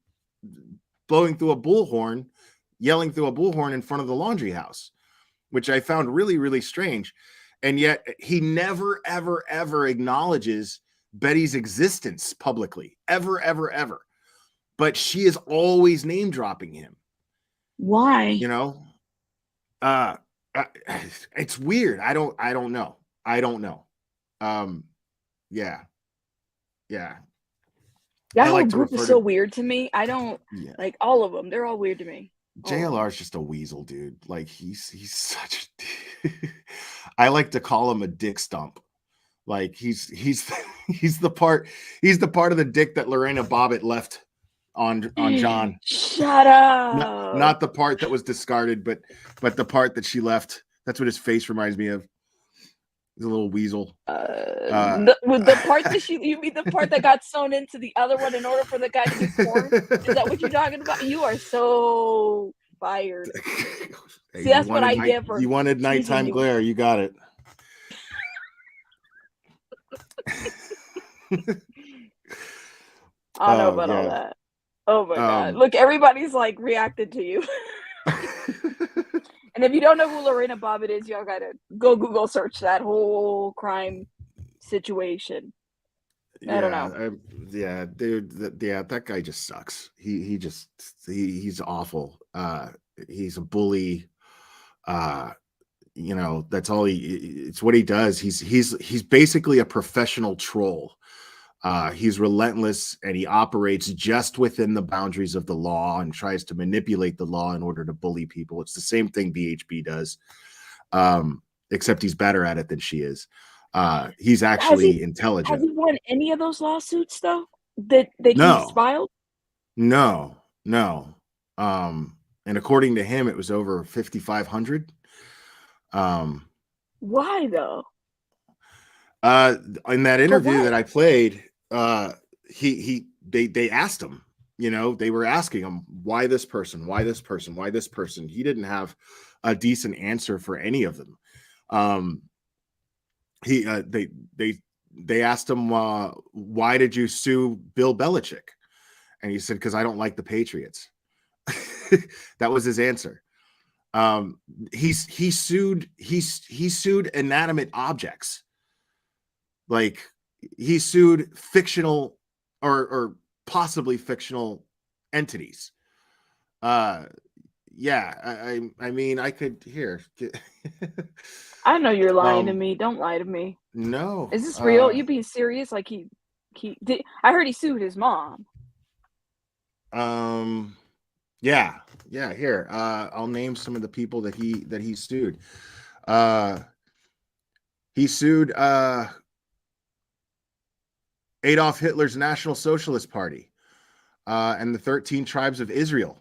blowing through a bullhorn, yelling through a bullhorn in front of the laundry house, which I found really, really strange. And yet he never, ever, ever acknowledges Betty's existence publicly, ever, ever, ever. But she is always name dropping him. Why? It's weird. I don't know. Yeah. That whole group is so weird to me. I don't like all of them. They're all weird to me. JLR is just a weasel, dude. Like he's such I like to call him a dick stump. Like he's the part of the dick that Lorena Bobbitt left on John. Shut up. Not the part that was discarded, but the part that she left. That's what his face reminds me of. He's a little weasel. The part that you mean the part that got sewn into the other one in order for the guy to be born? Is that what you're talking about? You are so fired. Hey, See, that's what I get for you wanted nighttime glare. You got it. I don't know about all that. Oh my god! Look, everybody's like reacted to you. And if you don't know who Lorena Bobbitt is, y'all gotta go Google search that whole crime situation. I don't know. Dude. That guy just sucks. He's awful. He's a bully. you know, that's all it's what he does. He's basically a professional troll. He's relentless, and he operates just within the boundaries of the law and tries to manipulate the law in order to bully people. It's the same thing BHB does, except he's better at it than she is. He's actually intelligent. Has he won any of those lawsuits though that No. he's filed? No. And according to him, it was over 5,500. Why though? In that interview that I played, they asked him, you know, they were asking him, why this person, why this person, why this person. He didn't have a decent answer for any of them. They asked him, why did you sue Bill Belichick? And he said, because I don't like the Patriots. That was his answer. He sued inanimate objects. Like, he sued fictional or possibly fictional entities. Yeah, I mean, I could here. I know you're lying to me. Don't lie to me. No. Is this real? You being serious? Like he did? I heard he sued his mom. Yeah. Here, I'll name some of the people that he sued. He sued Adolf Hitler's National Socialist Party, and the 13 tribes of Israel.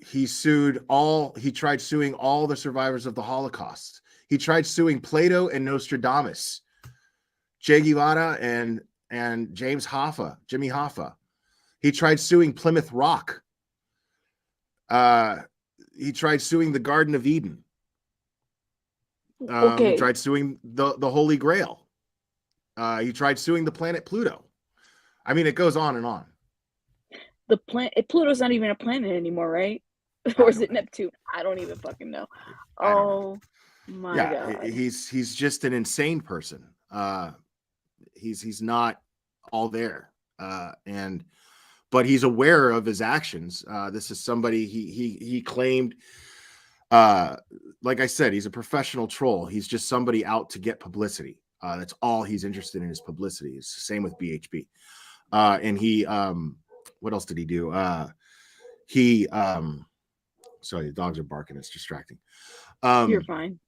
He tried suing all the survivors of the Holocaust. He tried suing Plato and Nostradamus, Che Guevara and Jimmy Hoffa. He tried suing Plymouth Rock. He tried suing the Garden of Eden. Okay. He tried suing the Holy Grail. He tried suing the planet Pluto. I mean, it goes on and on. The planet Pluto's not even a planet anymore, right? Or is it Neptune? I don't even fucking know. Oh my God. He's just an insane person. He's not all there. But he's aware of his actions. This is somebody he claimed, like I said, he's a professional troll. He's just somebody out to get publicity. That's all he's interested in, is publicity. It's the same with BHB. And he, what else did he do? Sorry, the dogs are barking. It's distracting. You're fine.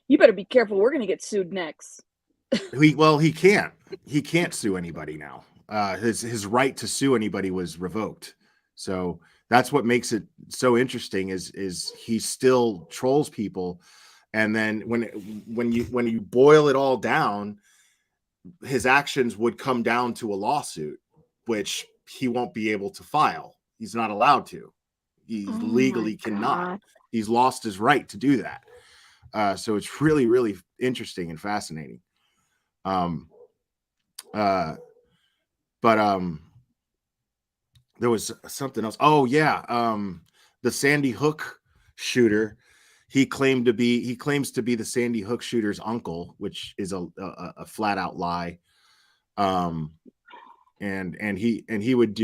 You better be careful. We're gonna get sued next. He can't sue anybody now. His right to sue anybody was revoked. So that's what makes it so interesting is he still trolls people. And then when you boil it all down, his actions would come down to a lawsuit, which he won't be able to file. He's not allowed to. He legally cannot. He's lost his right to do that. So it's really, really interesting and fascinating. But there was something else. Oh yeah. The Sandy Hook shooter. He claims to be the Sandy Hook shooter's uncle, which is a flat out lie. And he would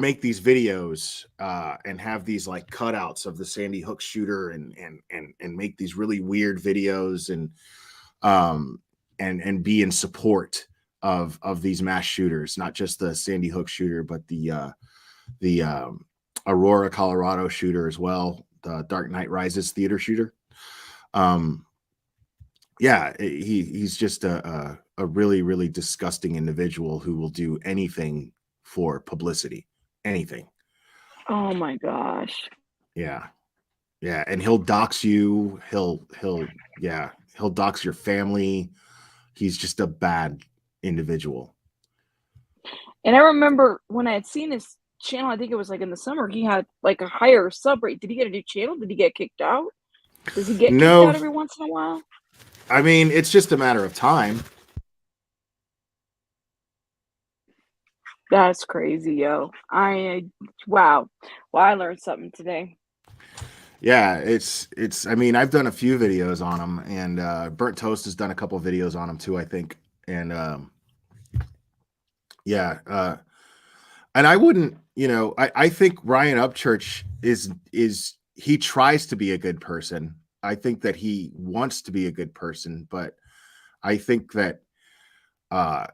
make these videos and have these like cutouts of the Sandy Hook shooter and make these really weird videos and be in support of these mass shooters, not just the Sandy Hook shooter, but the Aurora, Colorado shooter as well, the Dark Knight Rises theater shooter. He's just a really, really disgusting individual who will do anything for publicity, anything. Oh my gosh. Yeah. And he'll dox you. He'll dox your family. He's just a bad individual. And I remember when I had seen his channel, I think it was like in the summer, he had like a higher sub rate. Did he get a new channel? Did he get kicked out? Does he get kicked out every once in a while? I mean, it's just a matter of time. That's crazy, yo. Wow. Well, I learned something today. Yeah, it's I mean, I've done a few videos on him, and Burnt Toast has done a couple of videos on him too, I think. And And I wouldn't, I think Ryan Upchurch is he tries to be a good person. I think that he wants to be a good person, but I think that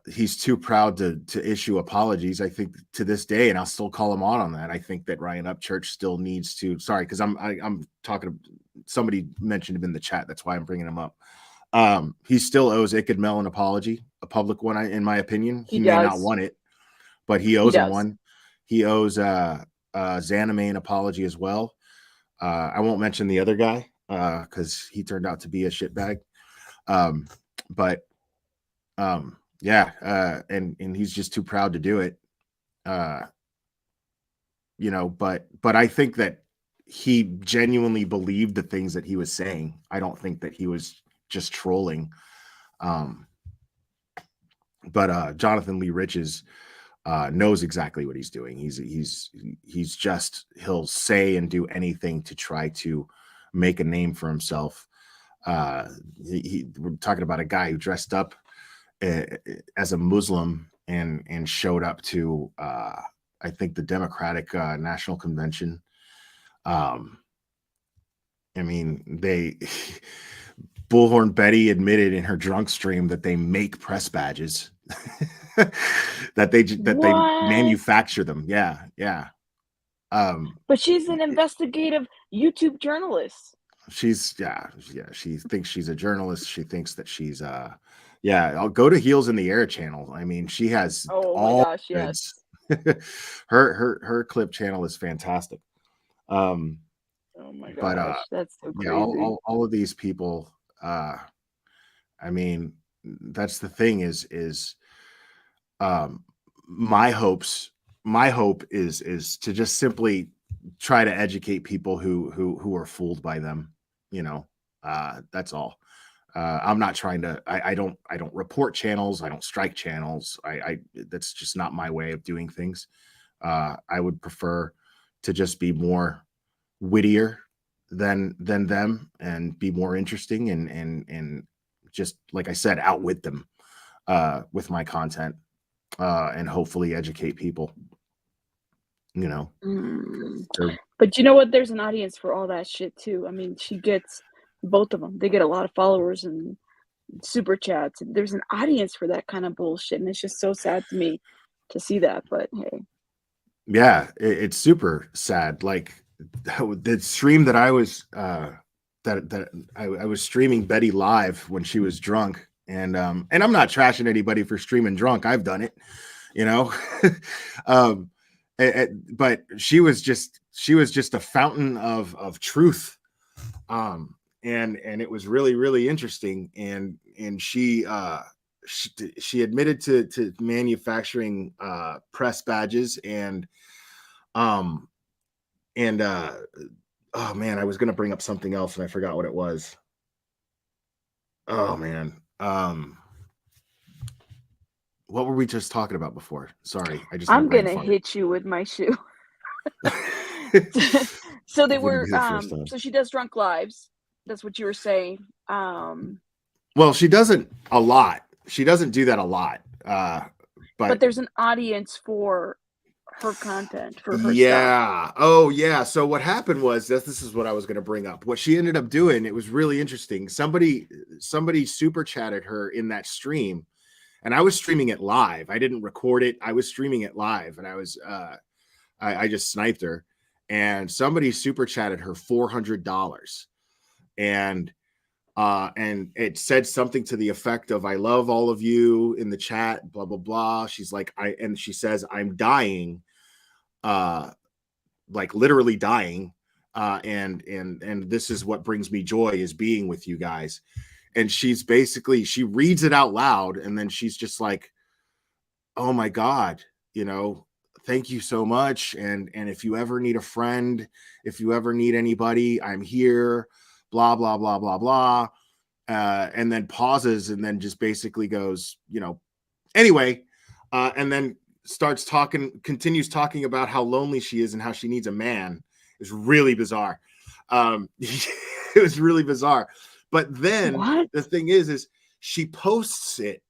he's too proud to issue apologies. I think to this day, and I'll still call him on that. I think that Ryan Upchurch still needs to. Sorry, because I'm talking. Somebody mentioned him in the chat. That's why I'm bringing him up. He still owes Ichabod an apology, a public one, in my opinion. He may not want it, but he owes him one. He owes Zaname an apology as well. I won't mention the other guy because he turned out to be a shitbag. And he's just too proud to do it. But I think that he genuinely believed the things that he was saying. I don't think that he was just trolling. But Jonathan Lee Riches knows exactly what he's doing. He'll say and do anything to try to make a name for himself. We're talking about a guy who dressed up as a Muslim and showed up to I think the Democratic National Convention. Bullhorn Betty admitted in her drunk stream that they make press badges, that they manufacture them. Yeah. But she's an investigative YouTube journalist. She thinks she's a journalist. She thinks that she's I'll go to Heels in the Air channel. I mean, she has yes. her clip channel is fantastic. Oh my gosh, that's so crazy. All of these people, that's the thing is my hope is to just simply try to educate people who are fooled by them. That's all. I'm not trying to. I don't report channels. I don't strike channels. That's just not my way of doing things. I would prefer to just be more wittier than them and be more interesting and just, like I said, outwit them with my content and hopefully educate people. But you know what? There's an audience for all that shit too. I mean, she gets both of them. They get a lot of followers and super chats. There's an audience for that kind of bullshit, and it's just so sad to me to see that. But hey, yeah, it's super sad. Like the stream that I was I was streaming Betty live when she was drunk, and I'm not trashing anybody for streaming drunk. I've done it, but she was just a fountain of truth. And it was really, really interesting. And she admitted to manufacturing press badges and oh man, I was going to bring up something else and I forgot what it was. Oh man. What were we just talking about before? Sorry. I'm going to hit you with my shoe. So they were, so she does drunk lives. That's what you were saying. Well, she doesn't a lot. She doesn't do that a lot. But there's an audience for her content, for her stuff. Stuff. Oh yeah. So what happened was this is what I was going to bring up. What she ended up doing, it was really interesting. Somebody super chatted her in that stream, and I was streaming it live. I didn't record it. I was streaming it live, and I was I just sniped her, and somebody super chatted her $400, and it said something to the effect of "I love all of you" in the chat, blah blah blah. She's like, she says, "I'm dying, like literally dying, and this is what brings me joy, is being with you guys." And she reads it out loud, and then she's just like, "Oh my God, thank you so much. And if you ever need a friend, if you ever need anybody, I'm here, blah, blah, blah, blah, blah." And then pauses and then just basically goes, anyway, and then continues talking about how lonely she is and how she needs a man. It's really bizarre. It was really bizarre. But then the thing is she posts it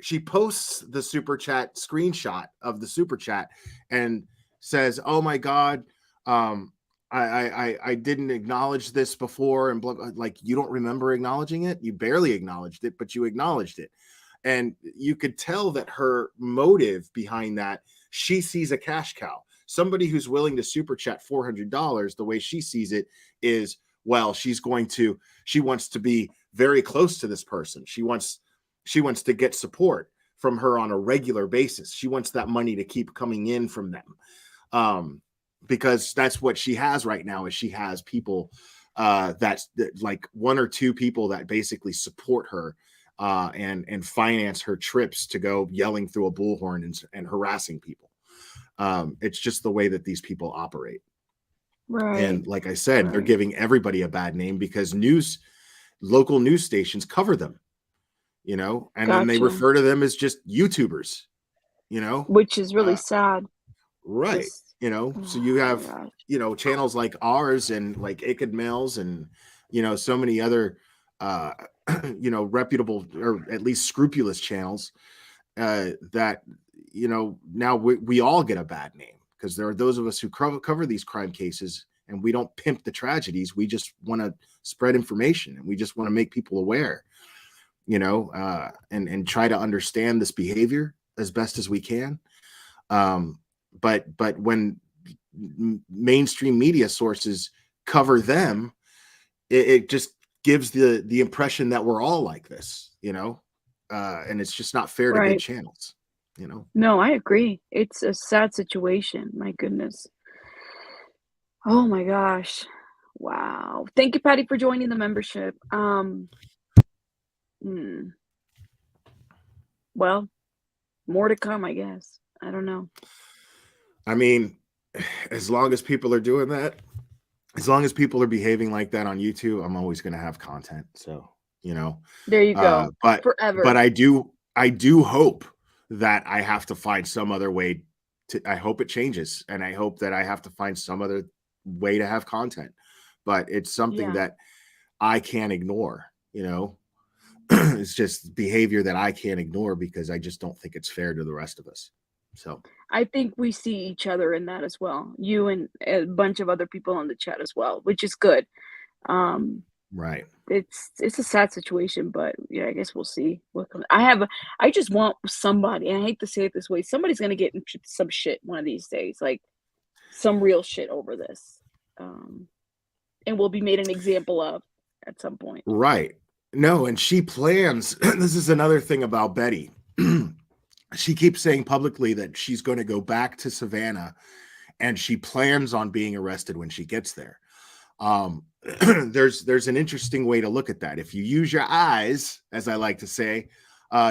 she posts the super chat screenshot of the super chat and says, "Oh my God, I didn't acknowledge this before," and blah, blah, like, you don't remember acknowledging it. You barely acknowledged it, but you acknowledged it. And you could tell that her motive behind that, she sees a cash cow. Somebody who's willing to super chat $400, the way she sees it is, well, she wants to be very close to this person. She wants to get support from her on a regular basis. She wants that money to keep coming in from them. Because that's what she has right now, is she has people that like one or two people that basically support her and finance her trips to go yelling through a bullhorn and harassing people. It's just the way that these people operate. Right. And like I said, Right. they're giving everybody a bad name because local news stations cover them, and then they Gotcha. refer to them as just YouTubers, Which is really sad. right. Just- So you have, gosh. channels like ours and like Iked Mills and, so many other, reputable or at least scrupulous channels that, now we all get a bad name because there are those of us who cover these crime cases and we don't pimp the tragedies. We just want to spread information and we just want to make people aware, and try to understand this behavior as best as we can. But when mainstream media sources cover them, it just gives the impression that we're all like this, and it's just not fair to good channels, No, I agree. It's a sad situation. My goodness. Oh my gosh. Wow. Thank you, Patty, for joining the membership. Well, more to come, I guess. I don't know. I mean, as long as people are doing that, as long as people are behaving like that on YouTube, I'm always going to have content. So, There you go. But Forever. But I do hope that I have to find some other way I hope it changes, and I hope that I have to find some other way to have content. But it's something that I can't ignore, It's just behavior that I can't ignore because I just don't think it's fair to the rest of us. So I think we see each other in that as well. You and a bunch of other people on the chat as well, which is good. Right. It's a sad situation, but yeah, I guess we'll see what comes. I just want somebody, and I hate to say it this way, somebody's gonna get into some shit one of these days, like some real shit over this, and will be made an example of at some point. Right. No, and she plans. This is another thing about Betty. She keeps saying publicly that she's going to go back to Savannah, and she plans on being arrested when she gets there. There's an interesting way to look at that. If you use your eyes, as I like to say,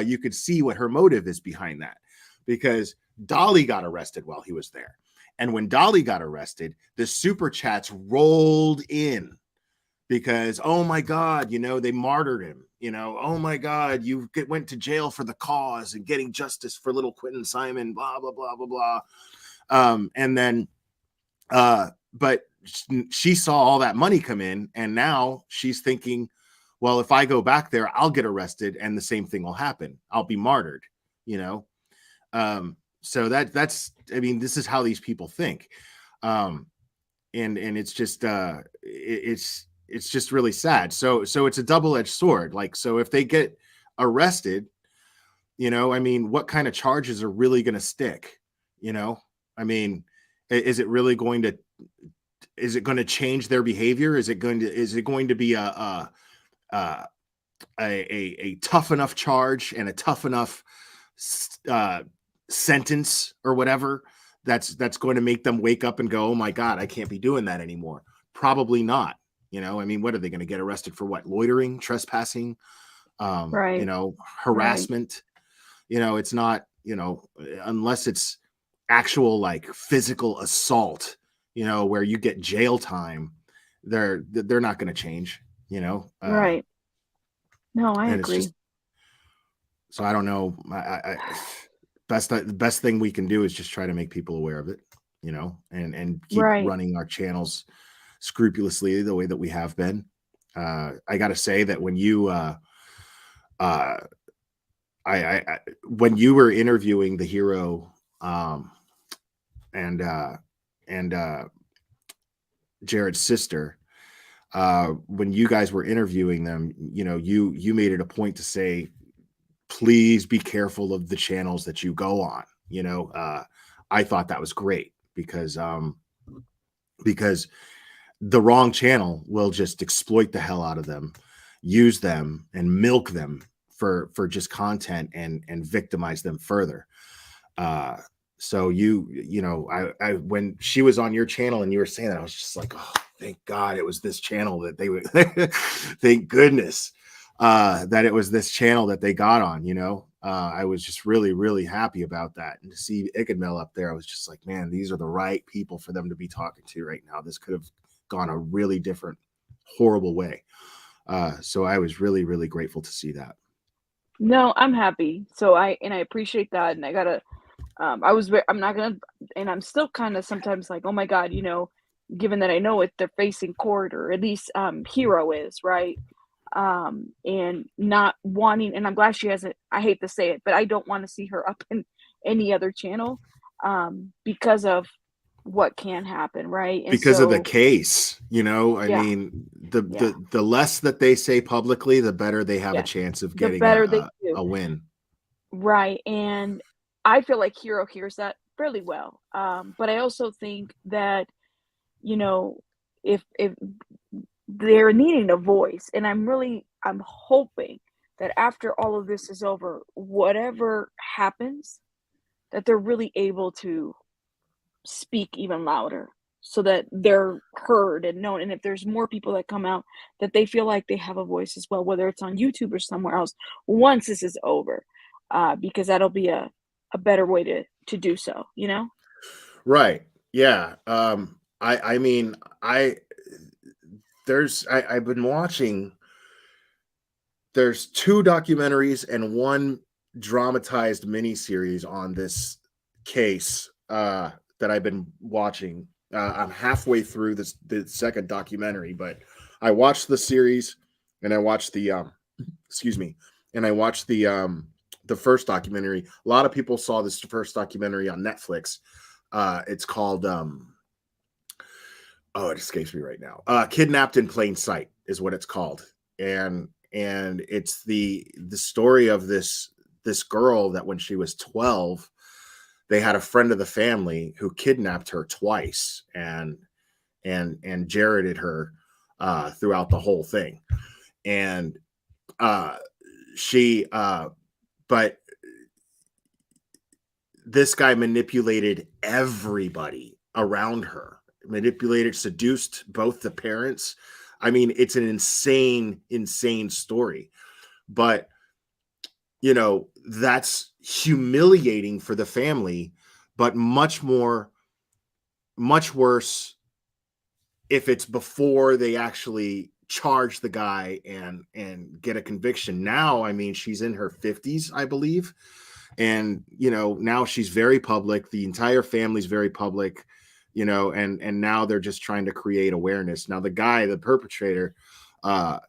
you could see what her motive is behind that, because Dolly got arrested while he was there. And when Dolly got arrested, the super chats rolled in because, oh my God, they martyred him. Oh my God, you went to jail for the cause and getting justice for little Quentin Simon, blah, blah, blah, blah, blah. And then, but she saw all that money come in, and now she's thinking, well, if I go back there, I'll get arrested and the same thing will happen. I'll be martyred, so that's, I mean, this is how these people think. And it's just, it's just really sad. So it's a double-edged sword. Like, so if they get arrested, I mean, what kind of charges are really going to stick? I mean, is it really going to change their behavior? Is it going to be a tough enough charge and a tough enough sentence or whatever that's going to make them wake up and go, oh my God, I can't be doing that anymore? Probably not. I mean, what are they going to get arrested for? What? Loitering, trespassing, harassment. It's not, unless it's actual like physical assault, where you get jail time, they're not going to change, Right. No, I agree. So I don't know. The best thing we can do is just try to make people aware of it, and keep running our channels scrupulously the way that we have been. I got to say that when you, I I when you were interviewing the hero, and Jared's sister, when you guys were interviewing them, you made it a point to say, please be careful of the channels that you go on. I thought that was great because the wrong channel will just exploit the hell out of them, use them, and milk them for just content and victimize them further. So I when she was on your channel and you were saying that, I was just like, oh, thank God it was this channel that they would. Thank goodness that it was this channel that they got on. I was just really, really happy about that. And to see Ikadmel up there, I was just like, man, these are the right people for them to be talking to right now. This could have gone a really different, horrible way. So I was really, really grateful to see that. No, I'm happy. So I appreciate that. And I gotta, I'm not gonna, and I'm still kind of sometimes like, oh my God, given that I know it, they're facing court, or at least Hero is, right? And not wanting, and I'm glad she hasn't, I hate to say it, but I don't want to see her up in any other channel because of what can happen, right? And because of the so, case, I Yeah. mean, the less that they say publicly, the better they have Yeah. a chance of The getting better they do. a win. Right. And I feel like Hero hears that fairly well. But I also think that, if they're needing a voice, and I'm hoping that after all of this is over, whatever happens, that they're really able to speak even louder so that they're heard and known. And if there's more people that come out, that they feel like they have a voice as well, whether it's on YouTube or somewhere else, once this is over, because that'll be a better way to do so, Right. Yeah. I mean, I've been watching, there's 2 documentaries and 1 dramatized miniseries on this case that I've been watching. I'm halfway through the second documentary, but I watched the series and I watched the and I watched the first documentary. A lot of people saw this first documentary on Netflix. It's called it escapes me right now. Kidnapped in Plain Sight is what it's called. And it's the story of this girl that when she was 12, they had a friend of the family who kidnapped her twice and Jareded her throughout the whole thing. And but this guy manipulated everybody around her, seduced both the parents. I mean, it's an insane story, but that's humiliating for the family, but much worse if it's before they actually charge the guy and get a conviction. Now, I mean, she's in her 50s, I believe. And, now she's very public. The entire family's very public, and now they're just trying to create awareness. Now, the guy, the perpetrator,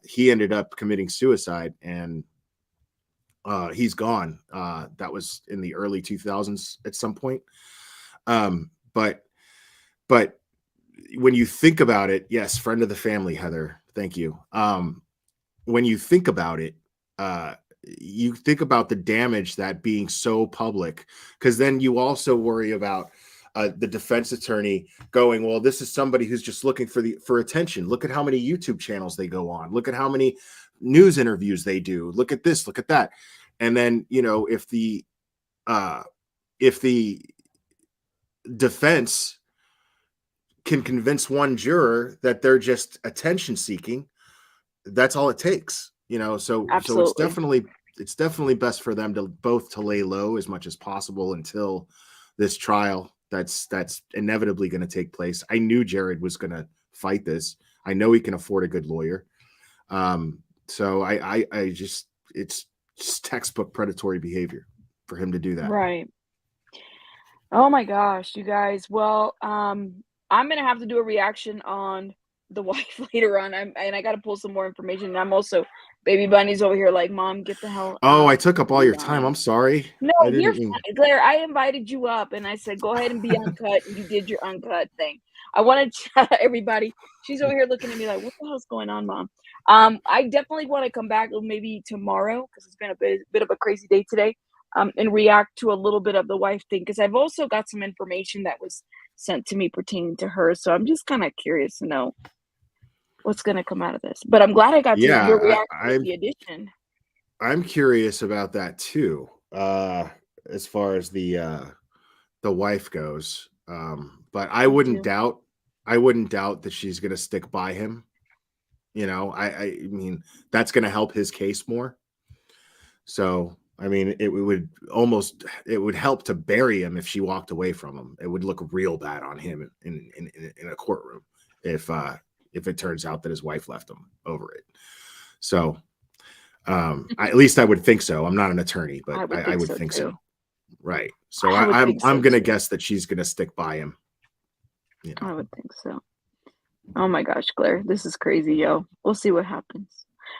he ended up committing suicide, and he's gone. That was in the early 2000s at some point. But when you think about it, yes, friend of the family, Heather, thank you. When you think about it, you think about the damage that being so public, because then you also worry about the defense attorney going, well, this is somebody who's just looking for attention. Look at how many YouTube channels they go on. Look at how many news interviews they do. Look at this, look at that. And then, if the defense can convince one juror that they're just attention seeking, that's all it takes, so Absolutely. so it's definitely best for them to lay low as much as possible until this trial that's inevitably going to take place. I knew Jared was going to fight this. I know he can afford a good lawyer. So I just, it's just textbook predatory behavior for him to do that. Right. Oh my gosh, you guys. Well, I'm gonna have to do a reaction on the wife later on. I got to pull some more information. And I'm also, Baby Bunny's over here like, Mom, get the hell Oh, out. I took up all your time. I'm sorry. No, I you're didn't mean. fine, Claire. I invited you up, and I said, go ahead and be uncut, and you did your uncut thing. I wanted to shout out everybody. She's over here looking at me like, what the hell's going on, Mom? I definitely want to come back maybe tomorrow, because it's been a bit of a crazy day today, and react to a little bit of the wife thing, because I've also got some information that was sent to me pertaining to her. So I'm just kind of curious to know what's going to come out of this. But I'm glad I got to your reaction to the addition. I'm curious about that too. As far as the wife goes. But I wouldn't doubt that she's gonna stick by him. You know, I mean, that's gonna help his case more. So I mean, it would help to bury him if she walked away from him. It would look real bad on him in a courtroom if it turns out that his wife left him over it. So at least I would think so. I'm not an attorney, but I would think so. Right. So I'm gonna guess that she's gonna stick by him. You know? I would think so. Oh my gosh, Claire, this is crazy, yo. We'll see what happens.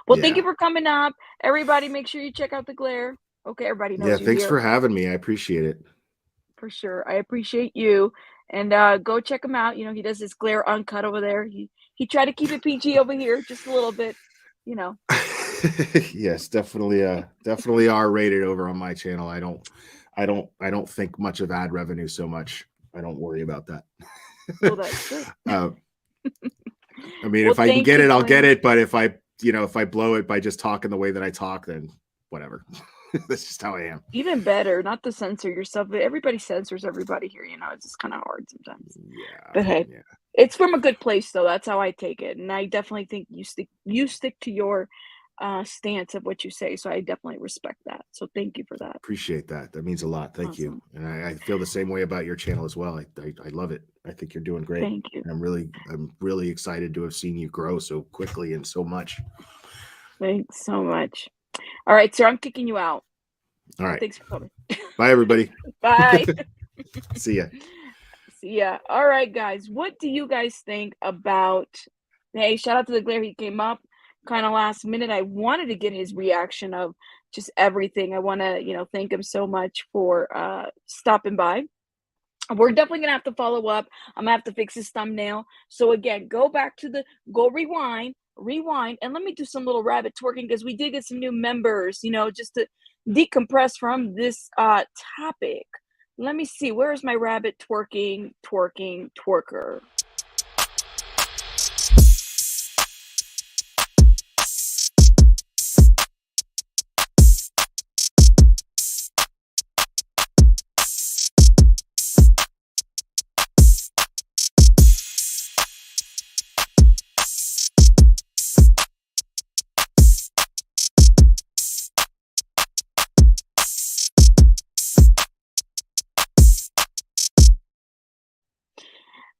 Well, thank you for coming up. Everybody, make sure you check out the Glare. Okay, everybody knows you. Thanks for having me. I appreciate it. For sure. I appreciate you. And go check him out. You know, he does his Glare uncut over there. He tried to keep it PG over here just a little bit, you know. Yes, definitely R-rated over on my channel. I don't think much of ad revenue so much. I don't worry about that. Well, that's good. I mean, if I can get it, I'll get it. But if I blow it by just talking the way that I talk, then whatever. That's just how I am. Even better, not to censor yourself, but everybody censors everybody here. You know, it's just kind of hard sometimes. Yeah. But hey, it's from a good place, though. That's how I take it, and I definitely think you stick to your stance of what you say. So I definitely respect that. So thank you for that. Appreciate that. That means a lot. Thank you. And I feel the same way about your channel as well. I love it. I think you're doing great. Thank you. And I'm really excited to have seen you grow so quickly and so much. Thanks so much. All right, sir, I'm kicking you out. All right. Thanks for coming. Bye, everybody. Bye. See ya. See ya. All right, guys. What do you guys think about? Hey, shout out to the Glare. He came up kind of last minute. I wanted to get his reaction of just everything. I want to, thank him so much for stopping by. We're definitely gonna have to follow up. I'm gonna have to fix his thumbnail. So again, go rewind, and let me do some little rabbit twerking, because we did get some new members, just to decompress from this topic. Let me see, where is my rabbit twerker?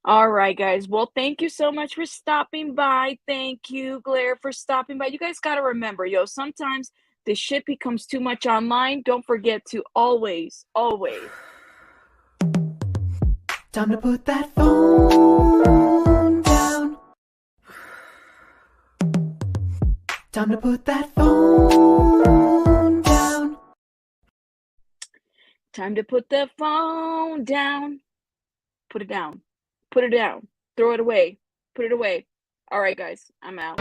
All right, guys. Well, thank you so much for stopping by. Thank you, Glare, for stopping by. You guys got to remember, sometimes the shit becomes too much online. Don't forget to always. Time to put that phone down. Time to put that phone down. Time to put the phone down. Put it down. Put it down. Throw it away. Put it away. All right, guys. I'm out.